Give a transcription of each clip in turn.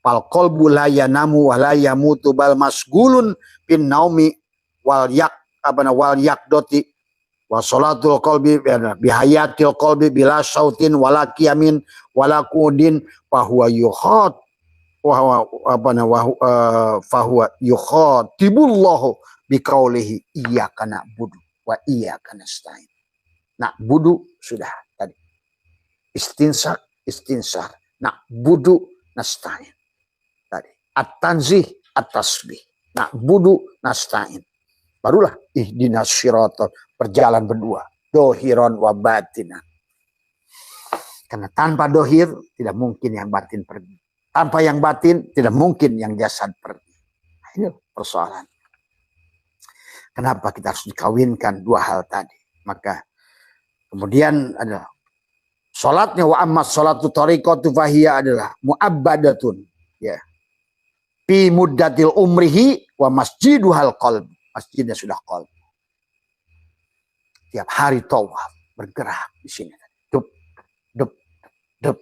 Fal qalbu la yanamu wa la yamutu bal masgulun bin naumi wal yakdoti wa salatul qalbi bihayatil qalbi bila sautin wala qiyamin wala qudin fa huwa yuhat fa huwa yukhatibullahu biqaulihi iyyaka na'budu wa iyyaka nasta'in. Na'budu sudah tadi. Istinsar, na'budu nasta'in. Tadi. At-tanzih, at-tasbih. Na'budu nasta'in. Barulah ihdinas siratal, berjalan berdua, dohiron wa batinan. Karena tanpa dohir tidak mungkin yang batin pergi. Tanpa yang batin tidak mungkin yang jasad pergi. Nah, ini persoalan. Kenapa kita harus dikawinkan dua hal tadi? Maka kemudian adalah salatnya wa amma salatu tariqatu fahiya adalah mu'abbadatun ya. Fi muddatil umrihi wa masjiduhal qalb. Masjidnya sudah qalb. Tiap hari tawaf bergerak di sini. Dup, dup, dup,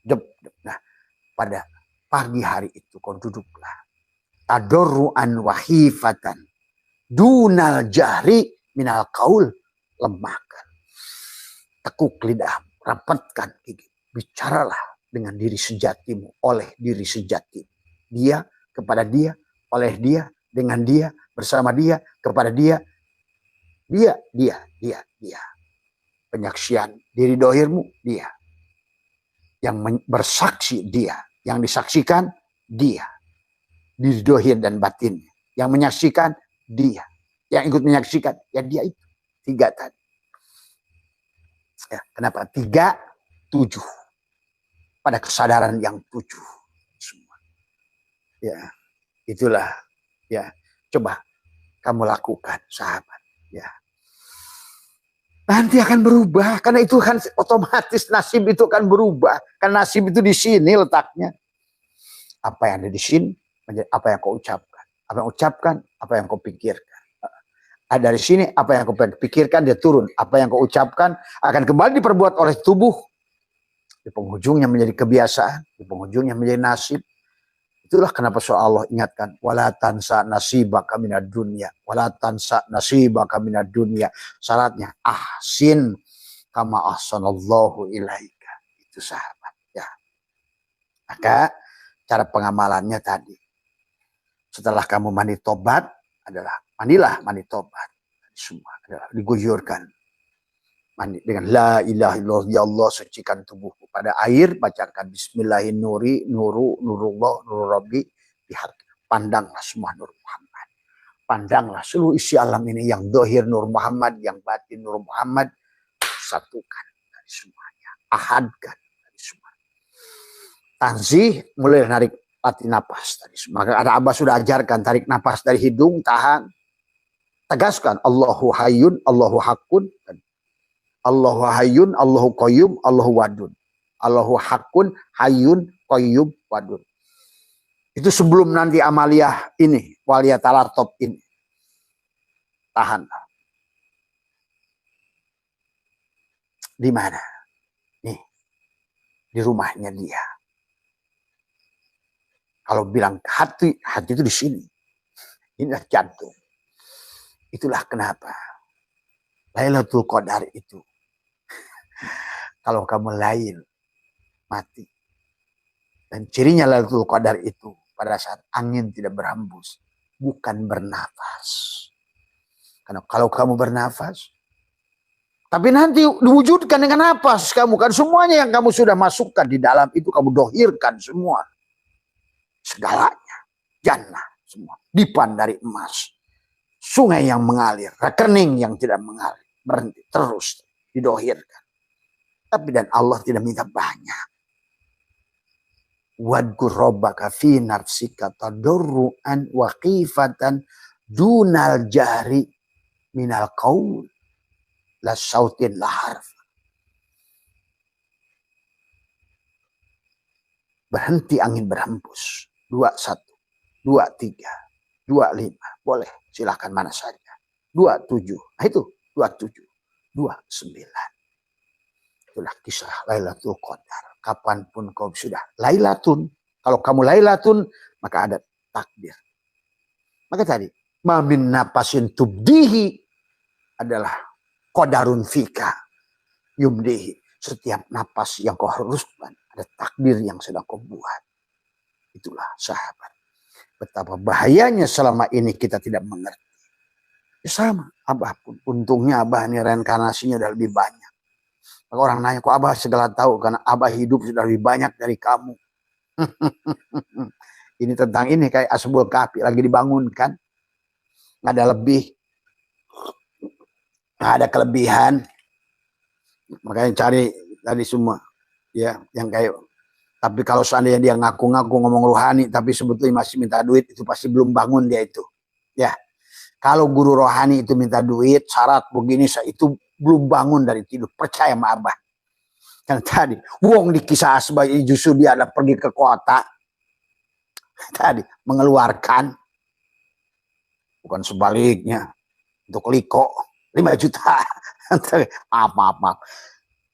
dup, dup. Nah, pada pagi hari itu kau duduklah. Tadarruan wa khifatan dunal jahri minal qaul, lemahkan. Tekuk lidah, rapatkan gigi. Bicaralah dengan diri sejatimu, oleh diri sejatimu. Dia kepada dia, oleh dia, dengan dia, bersama dia, kepada dia. Dia. Penyaksian diri dohirmu, dia. Yang bersaksi, dia. Yang disaksikan, dia. Diri dohir dan batinnya. Yang menyaksikan, dia. Yang ikut menyaksikan, ya dia itu. 3 tadi. Ya, kenapa? 3, 7. Pada kesadaran yang 7. Semua. Ya, itulah. Ya, coba kamu lakukan, sahabat. Ya. Nanti akan berubah, karena itu kan otomatis nasib itu akan berubah. Karena nasib itu di sini letaknya. Apa yang ada di sini, apa yang kau ucapkan. Apa yang ucapkan, apa yang kau pikirkan. Dari sini, apa yang kau pikirkan, dia turun. Apa yang kau ucapkan, akan kembali diperbuat oleh tubuh. Di penghujungnya menjadi kebiasaan. Di penghujungnya menjadi nasib. Itulah kenapa Allah ingatkan. Wala tansa nasibaka minad dunya. Wala tansa nasibaka minad dunya. Syaratnya, ahsin kama ahsanallahu ilaika. Itu sahabat. Ya. Maka, cara pengamalannya tadi. Setelah kamu mandi tobat, adalah mandi tobat. Semua adalah diguyurkan. Mandi dengan la ilaha illallah, ya Allah, sucikan tubuhku. Pada air, bacakan bismillahirrahmanirrahim, nurullah, nurul rabbi, pandanglah semua nur Muhammad. Pandanglah seluruh isi alam ini, yang dohir nur Muhammad, yang batin nur Muhammad, satukan dari semuanya. Ahadkan dari semuanya. Tanzih, mulai narik latih napas tadi. Maka ada Abah sudah ajarkan, tarik napas dari hidung, tahan. Tegaskan, Allahu hayyun, Allahu hakun. Allahu hayyun, Allahu qayyum, Allahu wadun. Allahu hakun, hayyun, qayyum, wadun. Itu sebelum nanti amaliyah ini, waliyah talartop ini. Tahan. Di mana? Nih, di rumahnya dia. Kalau bilang hati itu di sini. Inilah jantung. Itulah kenapa Lailatul Qadar itu. Kalau kamu lain, mati. Dan cirinya Lailatul Qadar itu pada saat angin tidak berhembus, bukan bernafas. Karena kalau kamu bernafas, tapi nanti diwujudkan dengan nafas kamu. Kan semuanya yang kamu sudah masukkan di dalam itu kamu dohirkan semua. Segalanya. Jannah semua. Dipan dari emas. Sungai yang mengalir. Rekening yang tidak mengalir. Berhenti. Terus didohirkan. Tapi dan Allah tidak minta banyak. Wadkur rabbaka fi nafsika tadarruan wa khifatan dunal jahri minal qaul la sautin la harf. Berhenti angin berhembus. 21, 23, 25. Boleh, silahkan mana saja. 27. Nah itu 27, 29. Itulah kisah Lailatul Qadar. Kapanpun kau sudah Lailatun, Kalau kamu lailatun, maka ada takdir. Maka tadi, mamin napasin tubdihi adalah qadarun fika yumdihi. Setiap napas yang kau haruskan, ada takdir yang sedang kau buat. Itulah sahabat. Betapa bahayanya selama ini kita tidak mengerti. Ya sama, Abah pun. Untungnya Abah ini reinkarnasinya udah lebih banyak. Orang nanya, kok Abah segala tahu? Karena Abah hidup sudah lebih banyak dari kamu. Ini tentang ini kayak Ashabul Kahfi lagi dibangunkan. Nggak ada lebih. Nggak ada kelebihan. Makanya cari tadi semua. Ya, yang kayak. Tapi kalau seandainya dia ngaku-ngaku ngomong rohani, tapi sebetulnya masih minta duit, itu pasti belum bangun dia itu. Ya. Kalau guru rohani itu minta duit, syarat begini, itu belum bangun dari tidur. Percaya sama Abah. Karena tadi, wong di kisah Asbah justru dia ada pergi ke kota. Tadi, mengeluarkan. Bukan sebaliknya. Untuk liko, 5 juta. Maaf.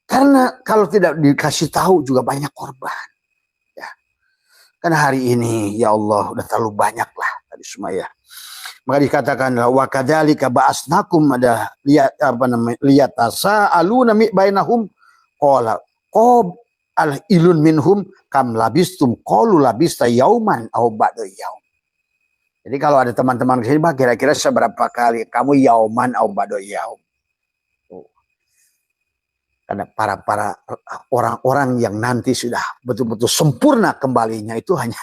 Karena kalau tidak dikasih tahu juga banyak korban. Ya. Karena hari ini, ya Allah, udah terlalu banyak lah. Tadi semua ya. Maka dikatakan wa kadzalika ba'asnakum, ada lihat apa namanya, lihat tasaaluna mi bainahum qala qab al ilun minhum kam labistum qalu labista yauman aw ba'da yaum. Jadi kalau ada teman-teman kesini, bah kira-kira seberapa kali kamu yauman aw ba'da yaum. Karena para orang-orang yang nanti sudah betul-betul sempurna kembalinya itu hanya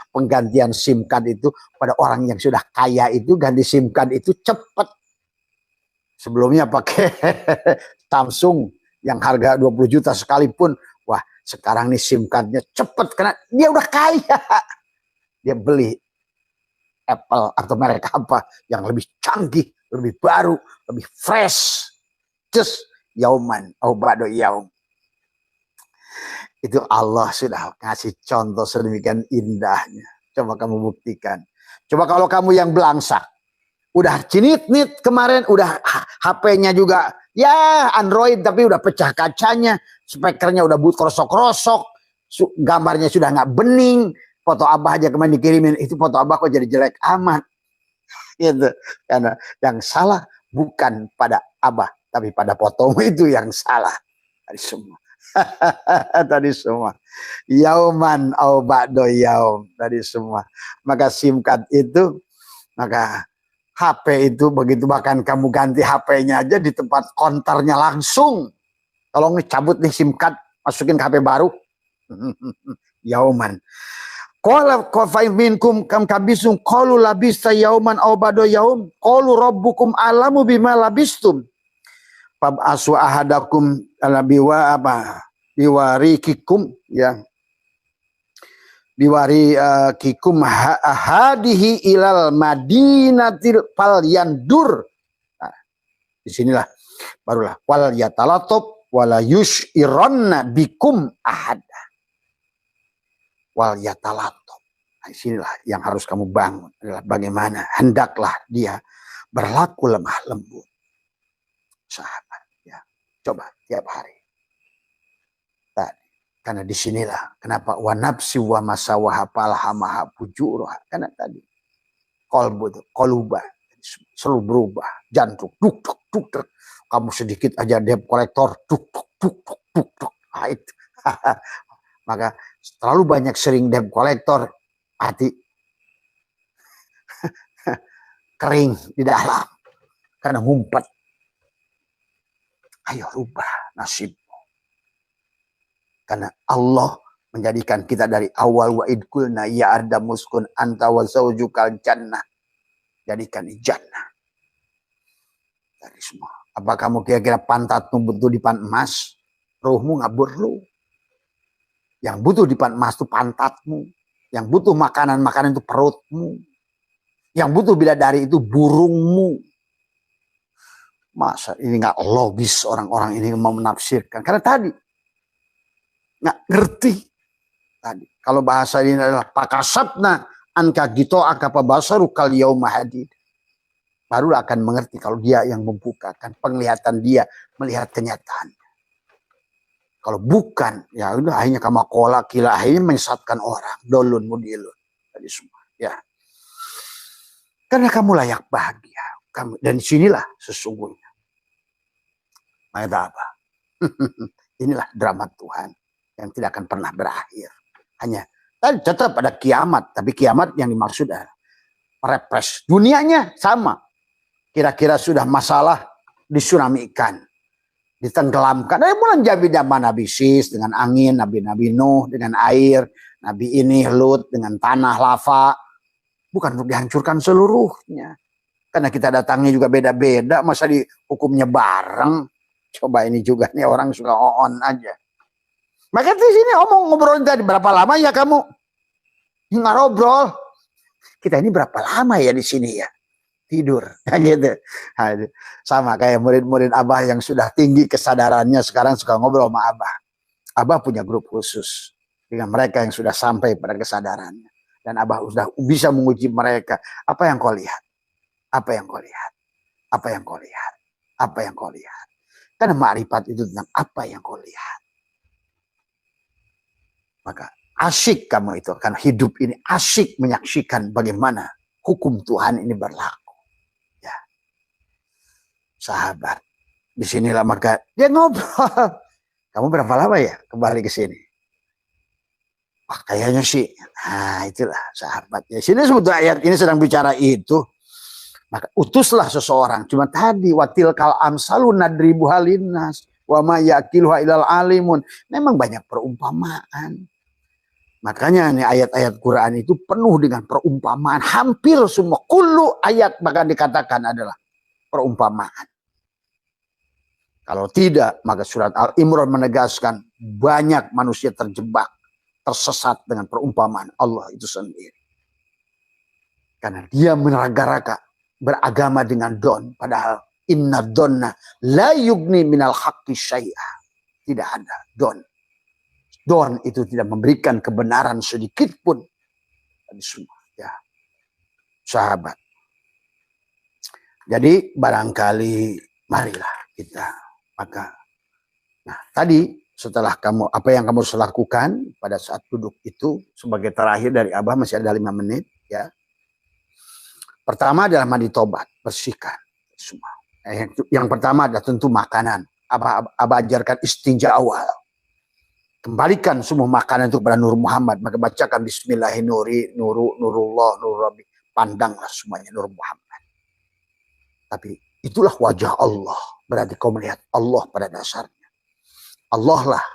penggantian SIM card itu pada orang yang sudah kaya itu ganti SIM card itu cepat. Sebelumnya pakai Samsung yang harga 20 juta sekalipun, wah sekarang nih SIM cardnya cepat karena dia udah kaya. Dia beli Apple atau merek apa yang lebih canggih, lebih baru, lebih fresh. Just yauman au ba'da yaum. Itu Allah sudah ngasih contoh sedemikian indahnya. Coba kamu buktikan. Coba kalau kamu yang belangsak, udah cinit-nit kemarin, udah HP-nya juga ya Android tapi udah pecah kacanya, spekernya udah krosok-krosok, gambarnya sudah nggak bening, foto Abah aja kemarin dikirimin, itu foto Abah kok jadi jelek amat. Gitu. Karena yang salah bukan pada Abah, tapi pada fotomu itu yang salah. Tadi semua. Tadi semua. Yauman au ba'da yaum. Tadi semua. Maka SIM card itu, maka HP itu begitu bahkan kamu ganti HP-nya aja di tempat konternya langsung. Kalau ngecabut nih SIM card, masukin ke HP baru. Yauman. Qala qafai minkum kam kabisum qalu labista yauman aw ba'da yaum qalu rabbukum alamu bima labistum fab'asu ahadakum ala biwarikikum ya biwarikikum hadihi ilal madinatil fal yandur. Nah, disinilah barulah wal yatalatop wala yushiranna bikum ahada. Wal yatalatop. Nah, disinilah yang harus kamu bangun adalah bagaimana hendaklah dia berlaku lemah lembut. Sahabat, ya. Coba tiap hari. Tadi, karena disinilah kenapa wa nafsi wa masawaha palhamaha fujurah. Karena tadi kolbu, koluba selalu berubah, jantung duk duk. Kamu sedikit aja debt collector duk duk. Nah, itu. Maka terlalu banyak sering debt collector, hati kering di dalam karena ngumpet. Ayo rubah nasibmu. Karena Allah menjadikan kita dari awal wa idkulna ya adamu uskun anta wa zaujukal jannah. Jadikan di jannah. Dari semua. Apa kamu kira-kira pantatmu butuh dipan emas? Ruhmu nggak perlu. Yang butuh dipan emas itu pantatmu. Yang butuh makanan-makanan itu perutmu. Yang butuh bidadari itu burungmu. Masa ini nggak logis orang-orang ini mau menafsirkan. Karena tadi nggak ngerti. Tadi kalau bahasa ini adalah pakasabna anka gito akapa basaru kal yauma hadid. Baru akan mengerti kalau dia yang membukakan penglihatan dia melihat kenyataan. Kalau bukan, ya udah akhirnya kama kola kila, akhirnya menyesatkan orang. Dolun mudilun. Tadi semua. Ya. Karena kamu layak bahagia. Dan sinilah sesungguhnya. Ayat apa? Inilah drama Tuhan yang tidak akan pernah berakhir. Hanya tetap ada kiamat, tapi kiamat yang dimaksud adalah merepres. Dunianya sama. Kira-kira sudah masalah disunamikan, ditenggelamkan. Dari mulai zaman Nabi Sis dengan angin, Nabi Nuh dengan air, Nabi ini Lut dengan tanah lava. Bukan untuk dihancurkan seluruhnya. Karena kita datangnya juga beda-beda, masa dihukumnya bareng. Coba ini juga nih orang suka on aja. Maka di sini ngobrolin tadi berapa lama ya kamu ngobrol? Kita ini berapa lama ya di sini ya? Tidur, gitu. Sama kayak murid-murid Abah yang sudah tinggi kesadarannya sekarang suka ngobrol sama Abah. Abah punya grup khusus dengan mereka yang sudah sampai pada kesadarannya. Dan Abah sudah bisa menguji mereka. Apa yang kau lihat? Apa yang kau lihat? Apa yang kau lihat? Apa yang kau lihat? Karena ma'rifat itu tentang apa yang kau lihat. Maka asyik kamu itu. Karena hidup ini asyik menyaksikan bagaimana hukum Tuhan ini berlaku. Ya. Sahabat. Disinilah maka dia ngobrol. Kamu berapa lama ya kembali ke sini? Wah, kayaknya sih. Nah, itulah sahabat. Ya, sini sebetulnya ayat ini sedang bicara itu. Maka utuslah seseorang. Cuma tadi watil kal amsalu nadribu halinas wa ma yaqiluha ilal alimun. Memang banyak perumpamaan. Makanya nih ayat-ayat Quran itu penuh dengan perumpamaan. Hampir semua kullu ayat bahkan dikatakan adalah perumpamaan. Kalau tidak, maka surat Al-Imran menegaskan banyak manusia terjebak, tersesat dengan perumpamaan Allah itu sendiri. Karena dia meneraga-raga beragama dengan don, padahal inna donna la yugni minal haqqi syai'ah. Tidak ada don. Don itu tidak memberikan kebenaran sedikit pun. Tadi semua ya. Sahabat. Jadi barangkali marilah kita maka nah tadi setelah kamu apa yang kamu harus lakukan pada saat duduk itu sebagai terakhir dari Abah masih ada 5 menit ya. Pertama adalah mandi tobat, bersihkan semua. Yang pertama adalah tentu makanan. Abah ajarkan istinja awal. Kembalikan semua makanan itu kepada Nur Muhammad. Maka bacakan Bismillahirrahmanirrahim, Nurullah, Nur Rabbi. Pandanglah semuanya Nur Muhammad. Tapi itulah wajah Allah. Berarti kau melihat Allah pada dasarnya. Allah lah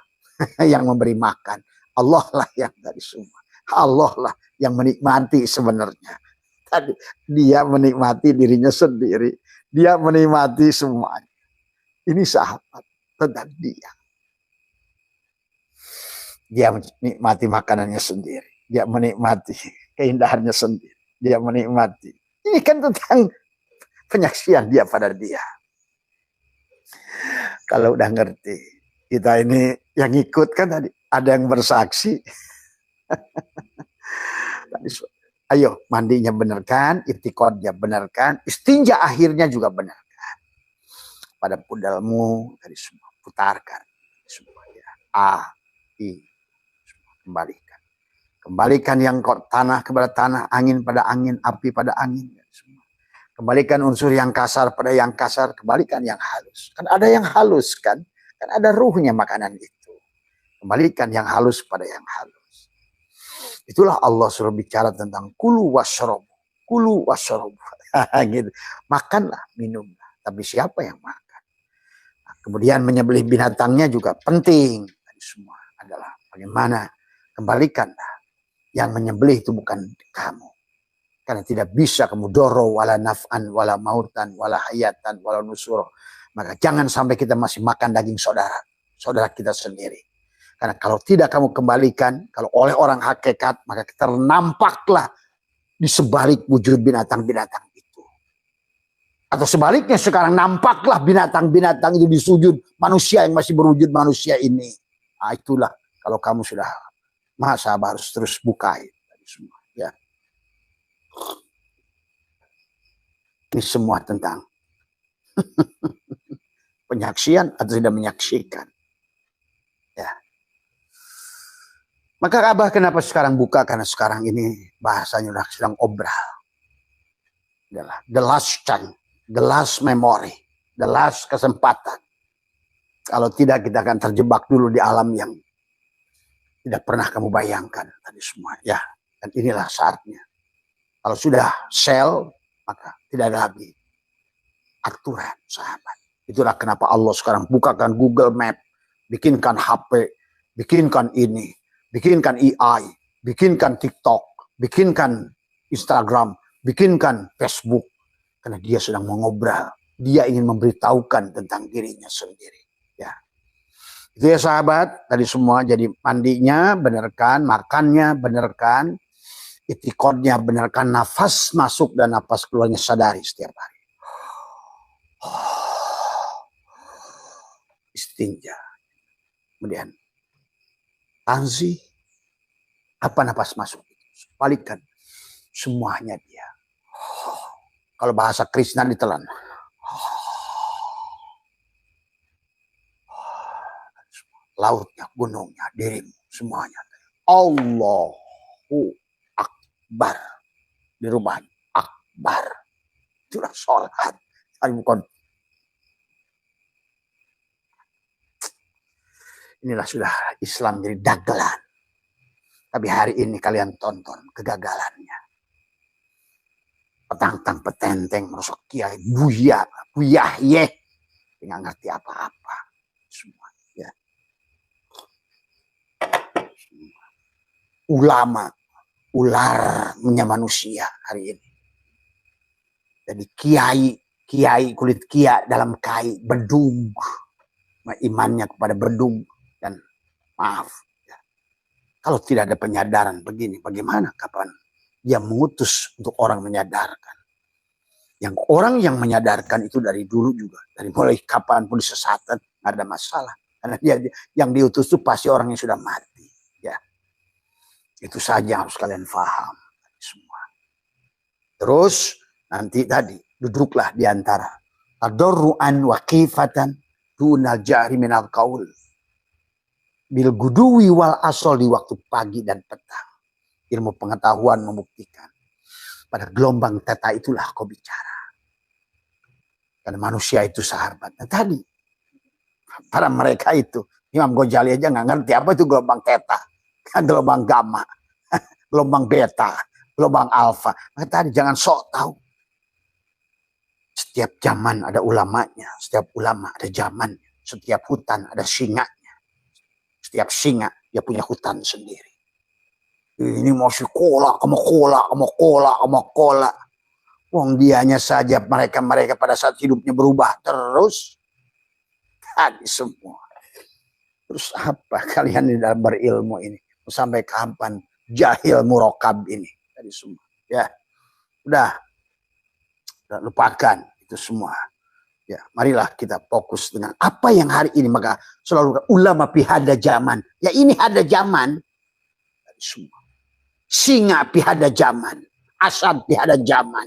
yang memberi makan. Allah lah yang dari semua. Allah lah yang menikmati sebenarnya. Tadi dia menikmati dirinya sendiri. Dia menikmati semuanya. Ini sahabat tentang dia. Dia menikmati makanannya sendiri. Dia menikmati keindahannya sendiri. Dia menikmati. Ini kan tentang penyaksian dia pada dia. Kalau udah ngerti. Kita ini yang ikut kan tadi. Ada yang bersaksi. Tadi ayo mandinya benarkan, irtiqodnya benarkan, istinja akhirnya juga benarkan. Pada pudalmu dari semua putarkan semuanya. I kembalikan. Kembalikan yang tanah kepada tanah, angin pada angin, api pada angin. Semua. Kembalikan unsur yang kasar pada yang kasar, kembalikan yang halus. Kan ada yang halus kan? Kan ada ruhnya makanan itu. Kembalikan yang halus pada yang halus. Itulah Allah suruh bicara tentang kulu wasyrobu. Kulu wasyrobu. Gitu. Makanlah, minumlah. Tapi siapa yang makan? Nah, kemudian menyembelih binatangnya juga penting. Dan semua adalah bagaimana kembalikanlah. Yang menyembelih itu bukan kamu. Karena tidak bisa kamu doro wala naf'an, wala mautan, wala hayatan, wala nusuro. Maka jangan sampai kita masih makan daging saudara. Saudara kita sendiri. Karena kalau tidak kamu kembalikan, kalau oleh orang hakikat, maka ternampaklah di sebalik wujud binatang-binatang itu. Atau sebaliknya sekarang nampaklah binatang-binatang itu di sujud manusia yang masih berwujud manusia ini. Nah, itulah kalau kamu sudah masa harus terus bukai. Semua, ya. Ini semua tentang penyaksian atau tidak menyaksikan. Ya. Maka Abah kenapa sekarang buka? Karena sekarang ini bahasanya udah sedang obral. Adalah the last chance, the last memory, the last kesempatan. Kalau tidak kita akan terjebak dulu di alam yang tidak pernah kamu bayangkan tadi semua. Ya, dan inilah saatnya. Kalau sudah sell, maka tidak ada lagi aturan, sahabat. Itulah kenapa Allah sekarang bukakan Google Map, bikinkan HP, bikinkan ini, bikinkan AI, bikinkan TikTok, bikinkan Instagram, bikinkan Facebook. Karena dia sedang mengobrol. Dia ingin memberitahukan tentang dirinya sendiri. Ya. Itu ya sahabat, tadi semua. Jadi mandinya benarkan, makannya benarkan, itikodnya benarkan, nafas masuk dan nafas keluarnya sadari setiap hari. Istinja. Kemudian tanzih, apa nafas masuk? Balikkan semuanya dia. Kalau bahasa Krishna ditelan. Lautnya, gunungnya, dirimu, semuanya. Allahu Akbar. Dirubah Akbar. Itulah sholat. Bukan. Inilah sudah Islam jadi dagelan. Tapi hari ini kalian tonton kegagalannya. Petang-tang petenteng merosok kiai buyah ye, nggak ngerti apa-apa semua ya. Ulama ularnya manusia hari ini. Jadi kiai kulit kia dalam kai bedug, imannya kepada bedug dan maaf ya. Kalau tidak ada penyadaran begini, bagaimana kapan dia mengutus untuk orang menyadarkan. Yang orang yang menyadarkan itu dari dulu juga. Dari mulai kapanpun disesatan, nggak ada masalah. Karena dia yang diutus itu pasti orang yang sudah mati. Ya, itu saja harus kalian paham. Semua. Terus nanti tadi duduklah di antara tadarruan wa khifatan dunal jahri minal qaul. Bil guduwi wal asol di waktu pagi dan petang. Ilmu pengetahuan membuktikan. Pada gelombang teta itulah kau bicara. Karena manusia itu sahabat. Nah tadi, para mereka itu, Imam Ghazali aja nggak ngerti apa itu gelombang teta. Gelombang gamma, gelombang beta, gelombang alfa. Nah tadi jangan sok tahu. Setiap zaman ada ulamanya. Setiap ulama ada zamannya. Setiap hutan ada singanya. Setiap singa dia punya hutan sendiri. Ini mau sekolah, kamu kola. Wong dianya saja mereka pada saat hidupnya berubah terus. Tadi semua. Terus apa kalian di dalam berilmu ini? Sampai kapan jahil murokab ini? Tadi semua. Ya, udah lupakan itu semua. Ya, marilah kita fokus dengan apa yang hari ini. Maka selalu ulama pihada zaman. Ya ini ada zaman. Tadi semua. Singa pihada zaman, Asad pihada zaman,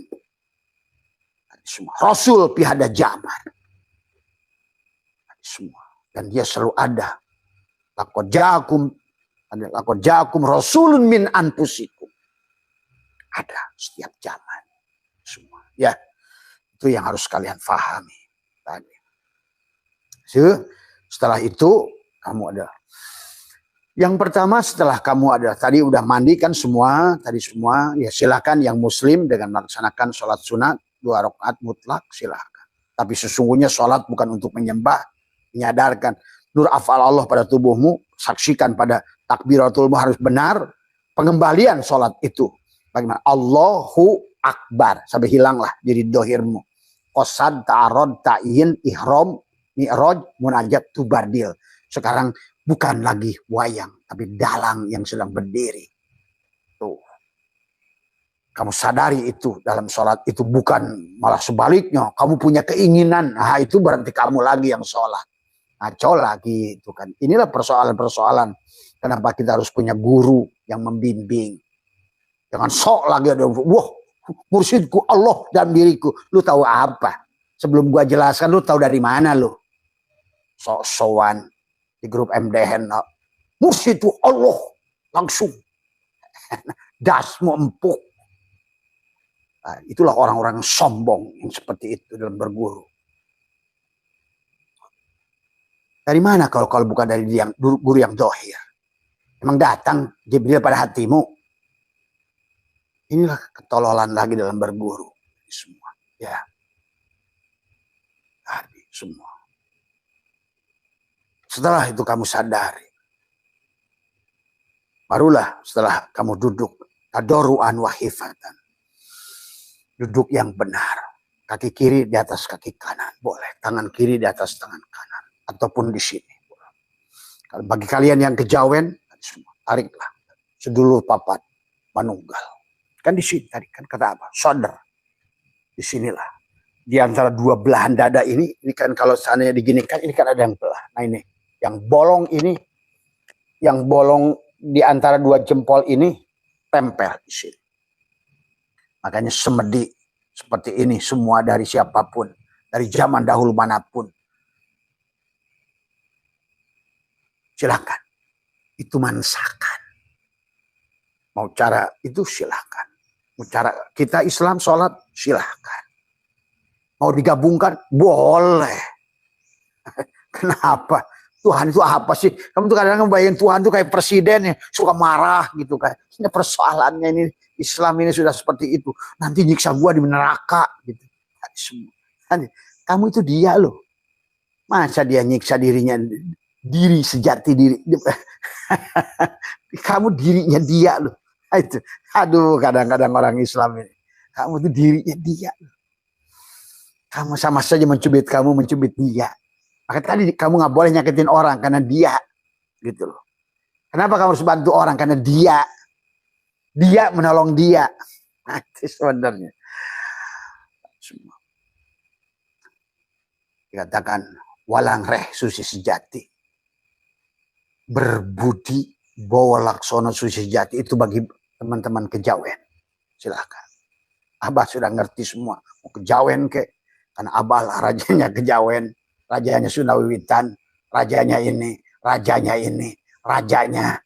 semua Rasul pihada zaman, semua. Dan dia selalu ada. Laqad ja'akum rasulun min anfusikum. Ada setiap zaman, semua. Ya, itu yang harus kalian pahami. Tadi. Setelah itu kamu ada. Yang pertama setelah kamu ada tadi udah mandi kan semua tadi semua ya silakan yang muslim dengan melaksanakan sholat sunat 2 rakaat mutlak silakan. Tapi sesungguhnya sholat bukan untuk menyembah, menyadarkan nur afal Allah pada tubuhmu, saksikan pada takbiratul harus benar, pengembalian sholat itu bagaimana Allahu Akbar sampai hilanglah jadi dohirmu. Qasad ta'arod ta'in ihram mi'raj munajat tubardil. Sekarang bukan lagi wayang, tapi dalang yang sedang berdiri. Tuh. Kamu sadari itu dalam sholat itu bukan malah sebaliknya. Kamu punya keinginan, nah itu berarti kamu lagi yang sholat. Ngaco lagi itu kan. Inilah persoalan-persoalan. Kenapa kita harus punya guru yang membimbing. Jangan sok lagi ada, wah mursyidku Allah dalam diriku. Lu tahu apa? Sebelum gua jelaskan, lu tahu dari mana lu? Sok-sokan. Di grup MDN, mursyid itu Allah langsung dasmu empuk. Nah, itulah orang-orang sombong yang seperti itu dalam berguru. Dari mana kalau bukan dari guru yang dohir? Emang datang Jibril pada hatimu? Inilah ketololan lagi dalam berguru. Semua, ya. Tadi semua. Setelah itu kamu sadari. Barulah setelah kamu duduk tadoruan wahifatan. Duduk yang benar. Kaki kiri di atas kaki kanan. Boleh. Tangan kiri di atas tangan kanan. Ataupun di sini. Bagi kalian yang kejawen, tariklah. Sedulur papat manunggal. Kan di sini tadi. Kan kata apa? Sodar. Di sinilah. Di antara dua belahan dada ini kan kalau seandainya diginikan, ini kan ada yang belah. Nah ini. Yang bolong ini. Yang bolong di antara dua jempol ini. Tempel di sini. Makanya semedi seperti ini semua dari siapapun. Dari zaman dahulu manapun. Silakan. Itu mansakan. Mau cara itu silakan. Mau cara kita Islam sholat silakan. Mau digabungkan boleh. Kenapa? Tuhan itu apa sih? Kamu tuh kadang-kadang bayangin Tuhan tuh kayak presiden ya. Suka marah gitu kan. Ini persoalannya ini. Islam ini sudah seperti itu. Nanti nyiksa gua di neraka gitu. Kamu itu dia loh. Masa dia nyiksa dirinya, diri sejati diri. Kamu dirinya dia loh. Itu. Aduh, kadang-kadang orang Islam ini. Kamu itu dirinya dia loh. Kamu sama saja mencubit kamu, mencubit dia. Maka tadi kamu nggak boleh nyakitin orang karena dia. Gitu loh. Kenapa kamu harus bantu orang? Karena dia. Dia menolong dia. Nah, itu sebenarnya. Semua. Dikatakan walang reh susi sejati. Berbudi bawa laksono susi sejati. Itu bagi teman-teman kejawen. Silakan. Abah sudah ngerti semua. Mau kejawen ke. Karena Abah lah rajanya kejawen. Rajanya Sundawiwitan. Rajanya ini. Rajanya ini. Rajanya.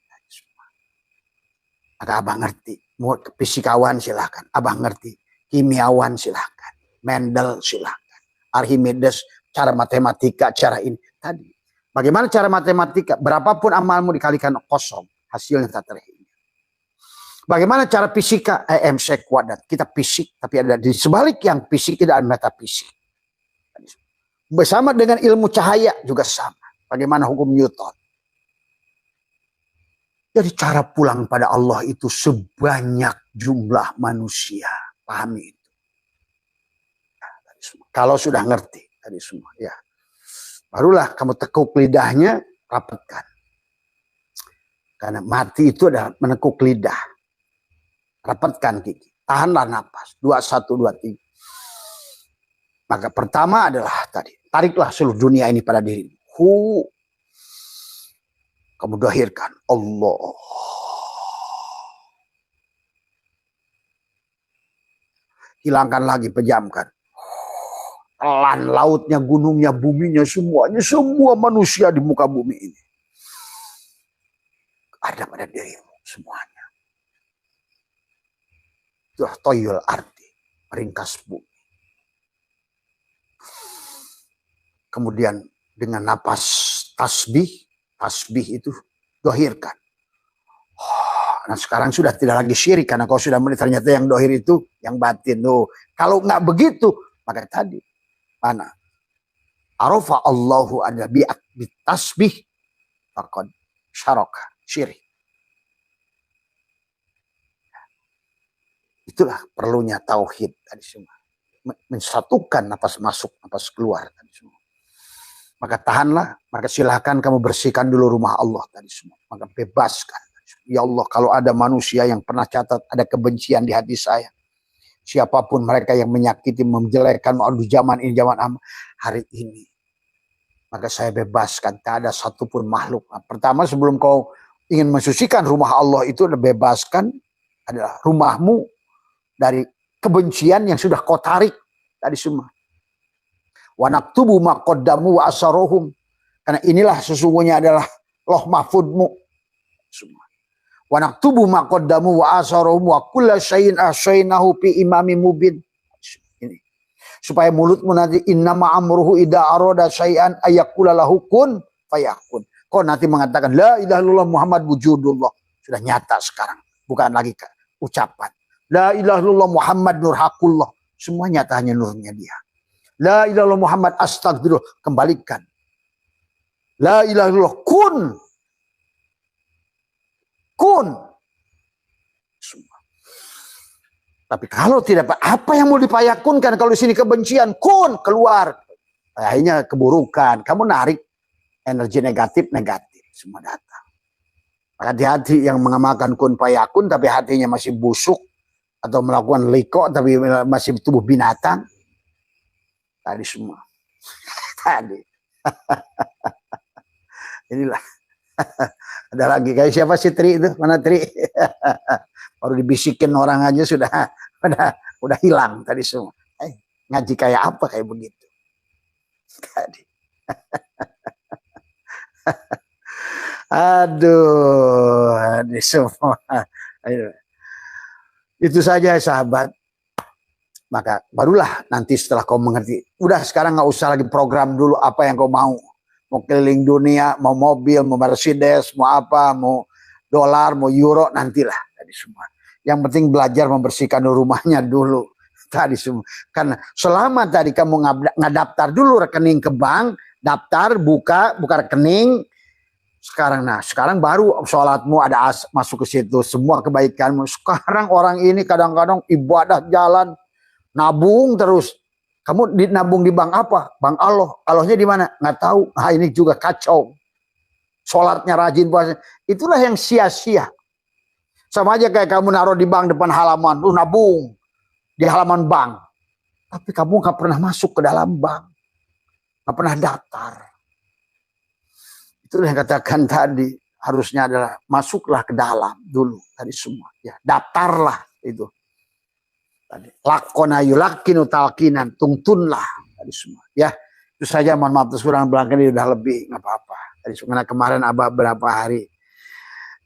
Maka Abah ngerti. Mau fisikawan silahkan. Abah ngerti. Kimiawan silahkan. Mendel silahkan. Archimedes. Cara matematika. Cara ini. Tadi. Bagaimana cara matematika? Berapapun amalmu dikalikan kosong. Hasilnya tak terhingga. Bagaimana cara fisika? MC kuadrat. Kita fisik. Tapi ada di sebalik yang fisik tidak ada metafisik. Bersama dengan ilmu cahaya juga sama. Bagaimana hukum Newton? Jadi cara pulang pada Allah itu sebanyak jumlah manusia. Pahami itu. Kalau sudah ngerti tadi semua. Ya. Barulah kamu tekuk lidahnya, rapatkan. Karena mati itu adalah menekuk lidah. Rapatkan gigi. Tahanlah napas. 2, 1, 2, 3. Maka pertama adalah tadi. Tariklah seluruh dunia ini pada dirimu. Kamu dohirkan Allah. Hilangkan lagi, pejamkan. Telan lautnya, gunungnya, buminya, semuanya. Semua manusia di muka bumi ini. Ada pada dirimu semuanya. Itu toyul arti. Meringkas bumi. Kemudian dengan napas tasbih. Tasbih itu dohirkan. Nah sekarang sudah tidak lagi syirik. Karena kau sudah melihat ternyata yang dohir itu yang batin. Loh. Kalau nggak begitu. Maka tadi. Mana? Arafa Allahu ada bitasbih. Fakad syaraka syirik. Itulah perlunya tauhid tadi semua. Mensatukan napas masuk, napas keluar tadi semua. Maka tahanlah, maka silahkan kamu bersihkan dulu rumah Allah tadi semua. Maka bebaskan. Ya Allah, kalau ada manusia yang pernah catat ada kebencian di hati saya. Siapapun mereka yang menyakiti, menjelekkan, di zaman ini, zaman amat, hari ini. Maka saya bebaskan, tak ada satupun makhluk. Nah, pertama sebelum kau ingin mensucikan rumah Allah itu, bebaskan adalah rumahmu dari kebencian yang sudah kau tarik tadi semua. Wa naktubu ma qaddamu wa asarohum. Karena inilah sesungguhnya adalah loh mahfudmu. Semua. Wa naktubu ma qaddamu wa asarahum wa kulla syai'in ahsaynahu fi imamin mubin. Ini. Supaya mulutmu nanti innama amruhu idza arada syai'an ayaqula lahu kun fayakun. Kau nanti mengatakan la ilaha illallah Muhammad wujudullah. Sudah nyata sekarang, bukan lagi ucapan. La ilaha illallah Muhammad nur hakullah. Semua nyata hanya nurnya dia. La ilaha illallah Muhammad astagfirullah. Kembalikan. La ilaha illallah kun. Kun. Semua. Tapi kalau tidak, apa yang mau dipayakunkan kalau di sini kebencian? Kun, keluar. Akhirnya keburukan. Kamu narik energi negatif, semua datang. Hati-hati yang mengamalkan kun payakun tapi hatinya masih busuk atau melakukan liko tapi masih tubuh binatang. Tadi semua. Tadi. Inilah. Ada lagi kayak siapa sih Tri itu? Mana Tri? Baru dibisikin orang aja udah hilang tadi semua. Ngaji kayak apa kayak begitu? Tadi. Aduh, ini semua. Itu saja sahabat. Maka barulah nanti setelah kau mengerti. Udah sekarang nggak usah lagi program dulu apa yang kau mau. Mau keliling dunia, mau mobil, mau Mercedes, mau apa, mau dolar, mau euro, nantilah tadi semua. Yang penting belajar membersihkan rumahnya dulu. Tadi semua. Karena selama tadi kamu ngadaptar dulu rekening ke bank, daftar, buka rekening. Sekarang baru sholatmu ada masuk ke situ, semua kebaikanmu. Sekarang orang ini kadang-kadang ibadah jalan, nabung terus. Kamu nabung di bank apa? Bank Allah. Allahnya di mana? Nggak tahu. Nah, ini juga kacau. Sholatnya rajin puasa. Itulah yang sia-sia. Sama aja kayak kamu naruh di bank depan halaman, lu nabung di halaman bank. Tapi kamu nggak pernah masuk ke dalam bank, nggak pernah daftar. Itulah yang katakan tadi. Harusnya adalah masuklah ke dalam dulu tadi semua. Ya, daftarlah itu. Lakona yulakinu talkinan, tungtunlah tadi semua. Ya, itu saja, mohon maaf kurang belakang ini udah lebih, nggak apa-apa. Tadi karena kemarin abah berapa hari.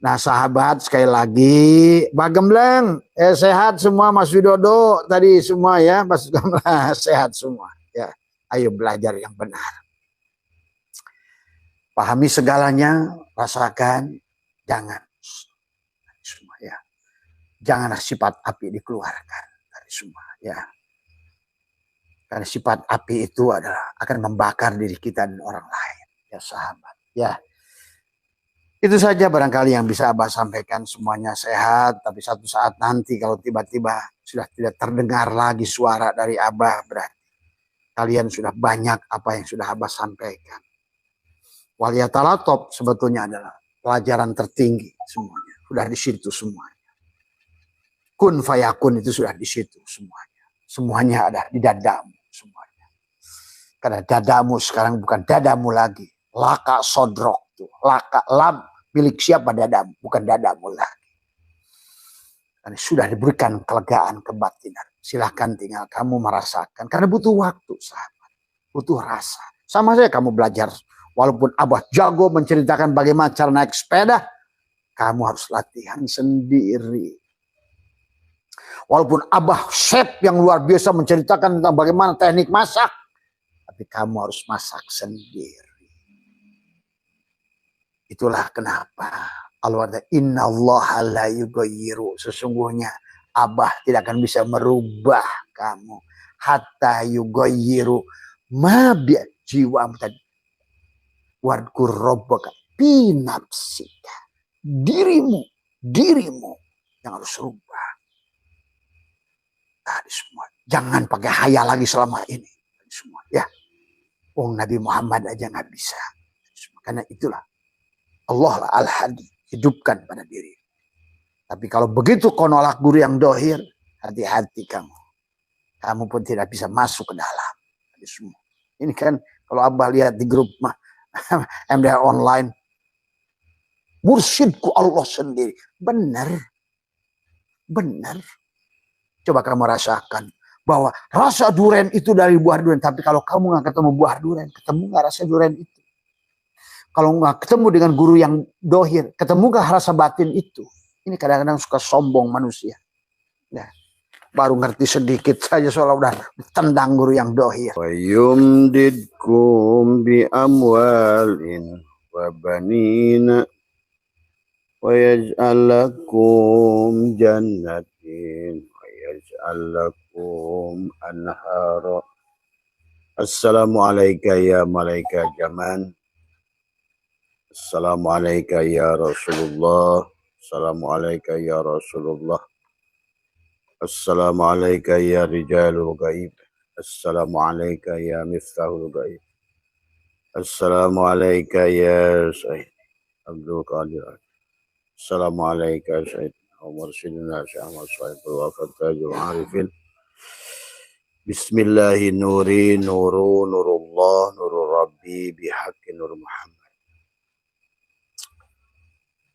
Nah sahabat sekali lagi, Bagembleng, sehat semua Mas Widodo tadi semua ya, Mas sehat semua. Ya, ayo belajar yang benar. Pahami segalanya, rasakan, jangan semua ya. Janganlah sifat api dikeluarkan. Semua ya, karena sifat api itu adalah akan membakar diri kita dan orang lain ya sahabat ya. Itu saja barangkali yang bisa Abah sampaikan. Semuanya sehat, tapi satu saat nanti kalau tiba-tiba sudah tidak terdengar lagi suara dari Abah, berarti kalian sudah banyak apa yang sudah Abah sampaikan. Waliyatalatop sebetulnya adalah pelajaran tertinggi semuanya, sudah di situ semuanya. Kun fayakun itu sudah di situ semuanya. Semuanya ada di dadamu semuanya. Karena dadamu sekarang bukan dadamu lagi. Laka sodrok tuh. Laka lam milik siapa dadamu, bukan dadamu lagi. Karena sudah diberikan kelegaan kebatinan. Silahkan tinggal kamu merasakan. Karena butuh waktu sahabat. Butuh rasa. Sama saja kamu belajar. Walaupun Abah jago menceritakan bagaimana cara naik sepeda. Kamu harus latihan sendiri. Walaupun Abah chef yang luar biasa menceritakan tentang bagaimana teknik masak, tapi kamu harus masak sendiri. Itulah kenapa Allah ada innallaha la yughayyiru. Sesungguhnya Abah tidak akan bisa merubah kamu hatta yughayyiru ma bi jiwa tadi. Wadkur rabbaka fi nafsika. Dirimu yang harus rubah. Tadi semua. Jangan pakai hayal lagi selama ini. Tadi semua ya. Nabi Muhammad aja nggak bisa. Karena itulah Allah lah al-hadi. Hidupkan pada diri. Tapi kalau begitu kau nolak guru yang dohir, hati-hati kamu. Kamu pun tidak bisa masuk ke dalam. Tadi semua. Ini kan kalau Abah lihat di grup MDH online. Mursyidku Allah sendiri. Benar. Coba kamu rasakan bahwa rasa durian itu dari buah durian. Tapi kalau kamu nggak ketemu buah durian, ketemu nggak rasa durian itu? Kalau nggak ketemu dengan guru yang dohir, ketemu nggak rasa batin itu? Ini kadang-kadang suka sombong manusia. Ya. Baru ngerti sedikit saja seolah udah tendang guru yang dohir. Wa yumdidkum bi amwalin wa banina wa yaj'al lakum jannatin wa yaj'al lakum anhara. Assalamualaikum ya malaikat zaman. Assalamualaikum ya Rasulullah. Assalamualaikum ya Rasulullah. Assalamualaikum ya rijalul gaib. Assalamualaikum ya miftahul gaib. Assalamualaikum ya Sayyid Abdul Qadir. Assalamualaikum Sayyid Umar Sidina Syahmad Sayyidul Wafat Tajul Arifin. Bismillahi nuri nuru nurullah nurul rabbi bihaqqi nur Muhammad.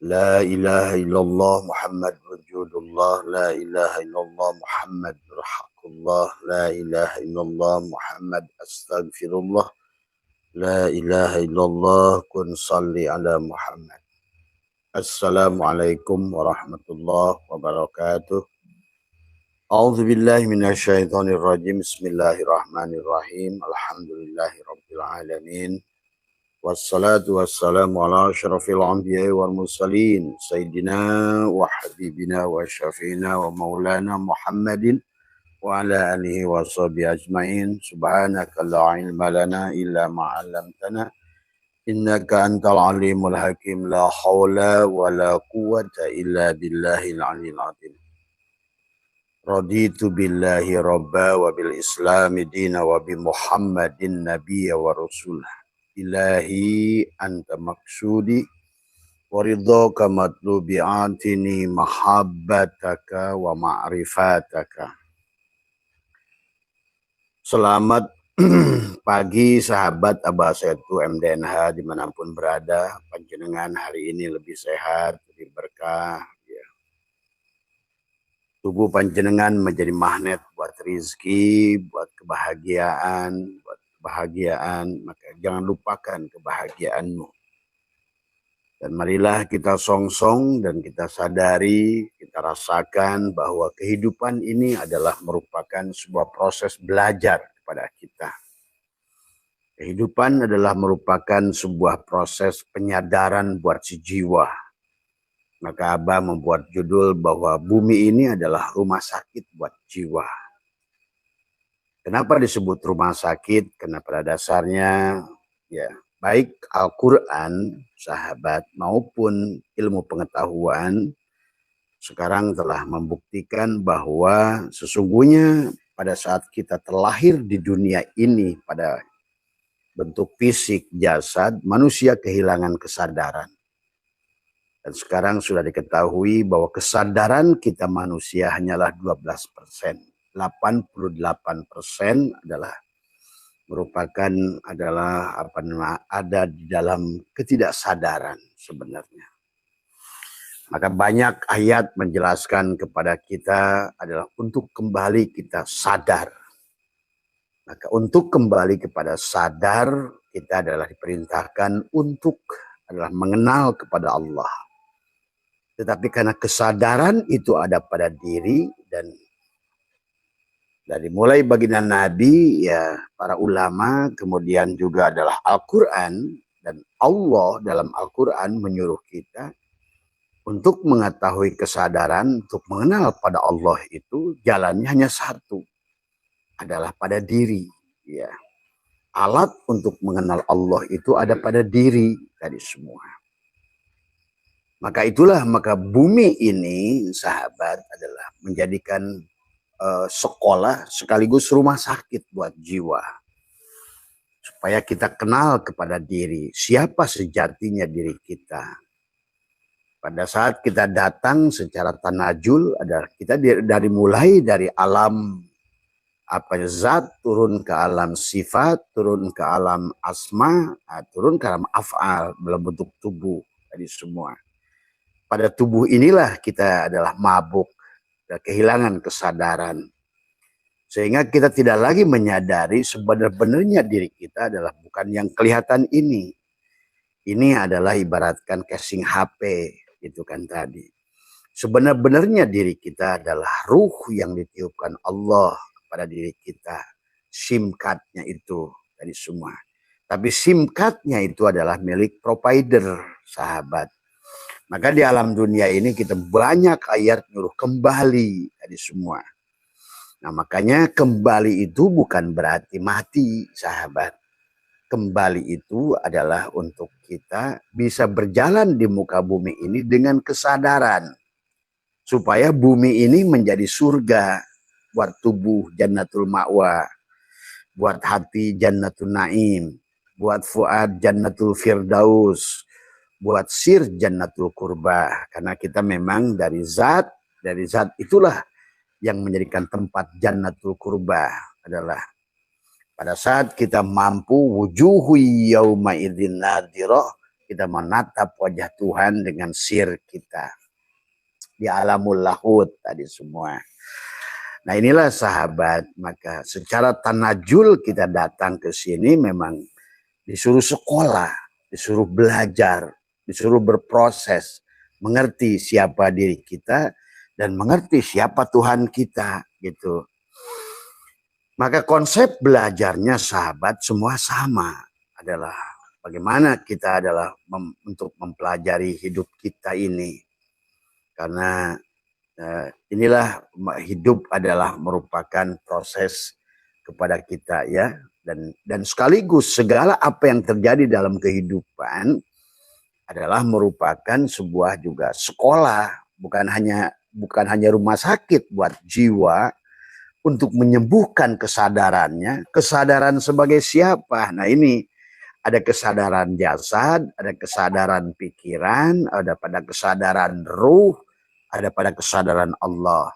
La ilaha illallah Muhammad wujudullah. La ilaha illallah Muhammad rahaqullah. La ilaha illallah Muhammad astaghfirullah. La ilaha illallah kun salli ala Muhammad. Assalamualaikum warahmatullahi wabarakatuh. A'udzu billahi minasyaitonir rajim. Bismillahirrahmanirrahim. Alhamdulillahi rabbil alamin. Wassalatu wassalamu ala asyrafil anbiya'i wal mursalin sayyidina wa habibina wa syafiina wa maulana Muhammadin wa ala alihi wa sahbihi ajmain. Subhanaka la ilma lana illa ma 'allamtana innaka antal alimul hakim. La haula wa la quwwata illa billahil aliyil azim. Raditu billahi rabba wa bil islami dina wa bi Muhammadin nabiyya wa rasulah. Ilahi anta maksudi waridhaka matlubi atini mahabbataka wa ma'rifataka. Selamat pagi sahabat Abah Setu MDNH dimanapun berada. Panjenengan hari ini lebih sehat, lebih berkah ya. Tubuh panjenengan menjadi magnet buat rizki, buat kebahagiaan, maka jangan lupakan kebahagiaanmu. Dan marilah kita songsong dan kita sadari, kita rasakan bahwa kehidupan ini adalah merupakan sebuah proses belajar kepada kita. Kehidupan adalah merupakan sebuah proses penyadaran buat si jiwa. Maka Abah membuat judul bahwa bumi ini adalah rumah sakit buat jiwa. Kenapa disebut rumah sakit? Karena pada dasarnya ya baik Al-Quran, sahabat, maupun ilmu pengetahuan sekarang telah membuktikan bahwa sesungguhnya pada saat kita terlahir di dunia ini pada bentuk fisik jasad, manusia kehilangan kesadaran. Dan sekarang sudah diketahui bahwa kesadaran kita manusia hanyalah 12%. 88% adalah ada di dalam ketidaksadaran sebenarnya. Maka banyak ayat menjelaskan kepada kita adalah untuk kembali kita sadar. Maka untuk kembali kepada sadar kita adalah diperintahkan untuk adalah mengenal kepada Allah. Tetapi karena kesadaran itu ada pada diri dan dari mulai baginda Nabi, ya para ulama, kemudian juga adalah Al-Quran, dan Allah dalam Al-Quran menyuruh kita untuk mengetahui kesadaran, untuk mengenal pada Allah itu jalannya hanya satu, adalah pada diri. Ya. Alat untuk mengenal Allah itu ada pada diri tadi semua. Maka itulah, maka bumi ini, sahabat, adalah menjadikan sekolah sekaligus rumah sakit buat jiwa. Supaya kita kenal kepada diri, siapa sejatinya diri kita. Pada saat kita datang secara tanajul, adalah kita mulai dari alam zat, turun ke alam sifat, turun ke alam asma, turun ke alam af'al dalam bentuk tubuh tadi semua. Pada tubuh inilah kita adalah mabuk, kehilangan kesadaran. Sehingga kita tidak lagi menyadari sebenarnya diri kita adalah bukan yang kelihatan ini. Ini adalah ibaratkan casing HP, itu kan tadi. Sebenar-benarnya diri kita adalah ruh yang ditiupkan Allah kepada diri kita. SIM card-nya itu dari semua. Tapi SIM card-nya itu adalah milik provider, sahabat. Maka di alam dunia ini kita banyak ayat nyuruh kembali dari semua. Nah makanya kembali itu bukan berarti mati, sahabat. Kembali itu adalah untuk kita bisa berjalan di muka bumi ini dengan kesadaran. Supaya bumi ini menjadi surga. Buat tubuh jannatul ma'wa. Buat hati jannatul na'im. Buat fuad jannatul firdaus. Buat sir jannatul kurba. Karena kita memang dari zat itulah yang menjadikan tempat jannatul kurba adalah pada saat kita mampu wujuhu yauma idzin nadhirah, kita menatap wajah Tuhan dengan sir kita di alamul lahut tadi semua. Nah inilah sahabat, maka secara tanajul kita datang ke sini memang disuruh sekolah, disuruh belajar, disuruh berproses, mengerti siapa diri kita dan mengerti siapa Tuhan kita gitu. Maka konsep belajarnya sahabat semua sama, adalah bagaimana kita adalah untuk mempelajari hidup kita ini. Karena inilah hidup adalah merupakan proses kepada kita ya, dan sekaligus segala apa yang terjadi dalam kehidupan adalah merupakan sebuah juga sekolah, bukan hanya rumah sakit buat jiwa untuk menyembuhkan kesadarannya, kesadaran sebagai siapa. Nah ini ada kesadaran jasad, ada kesadaran pikiran, ada pada kesadaran ruh, ada pada kesadaran Allah.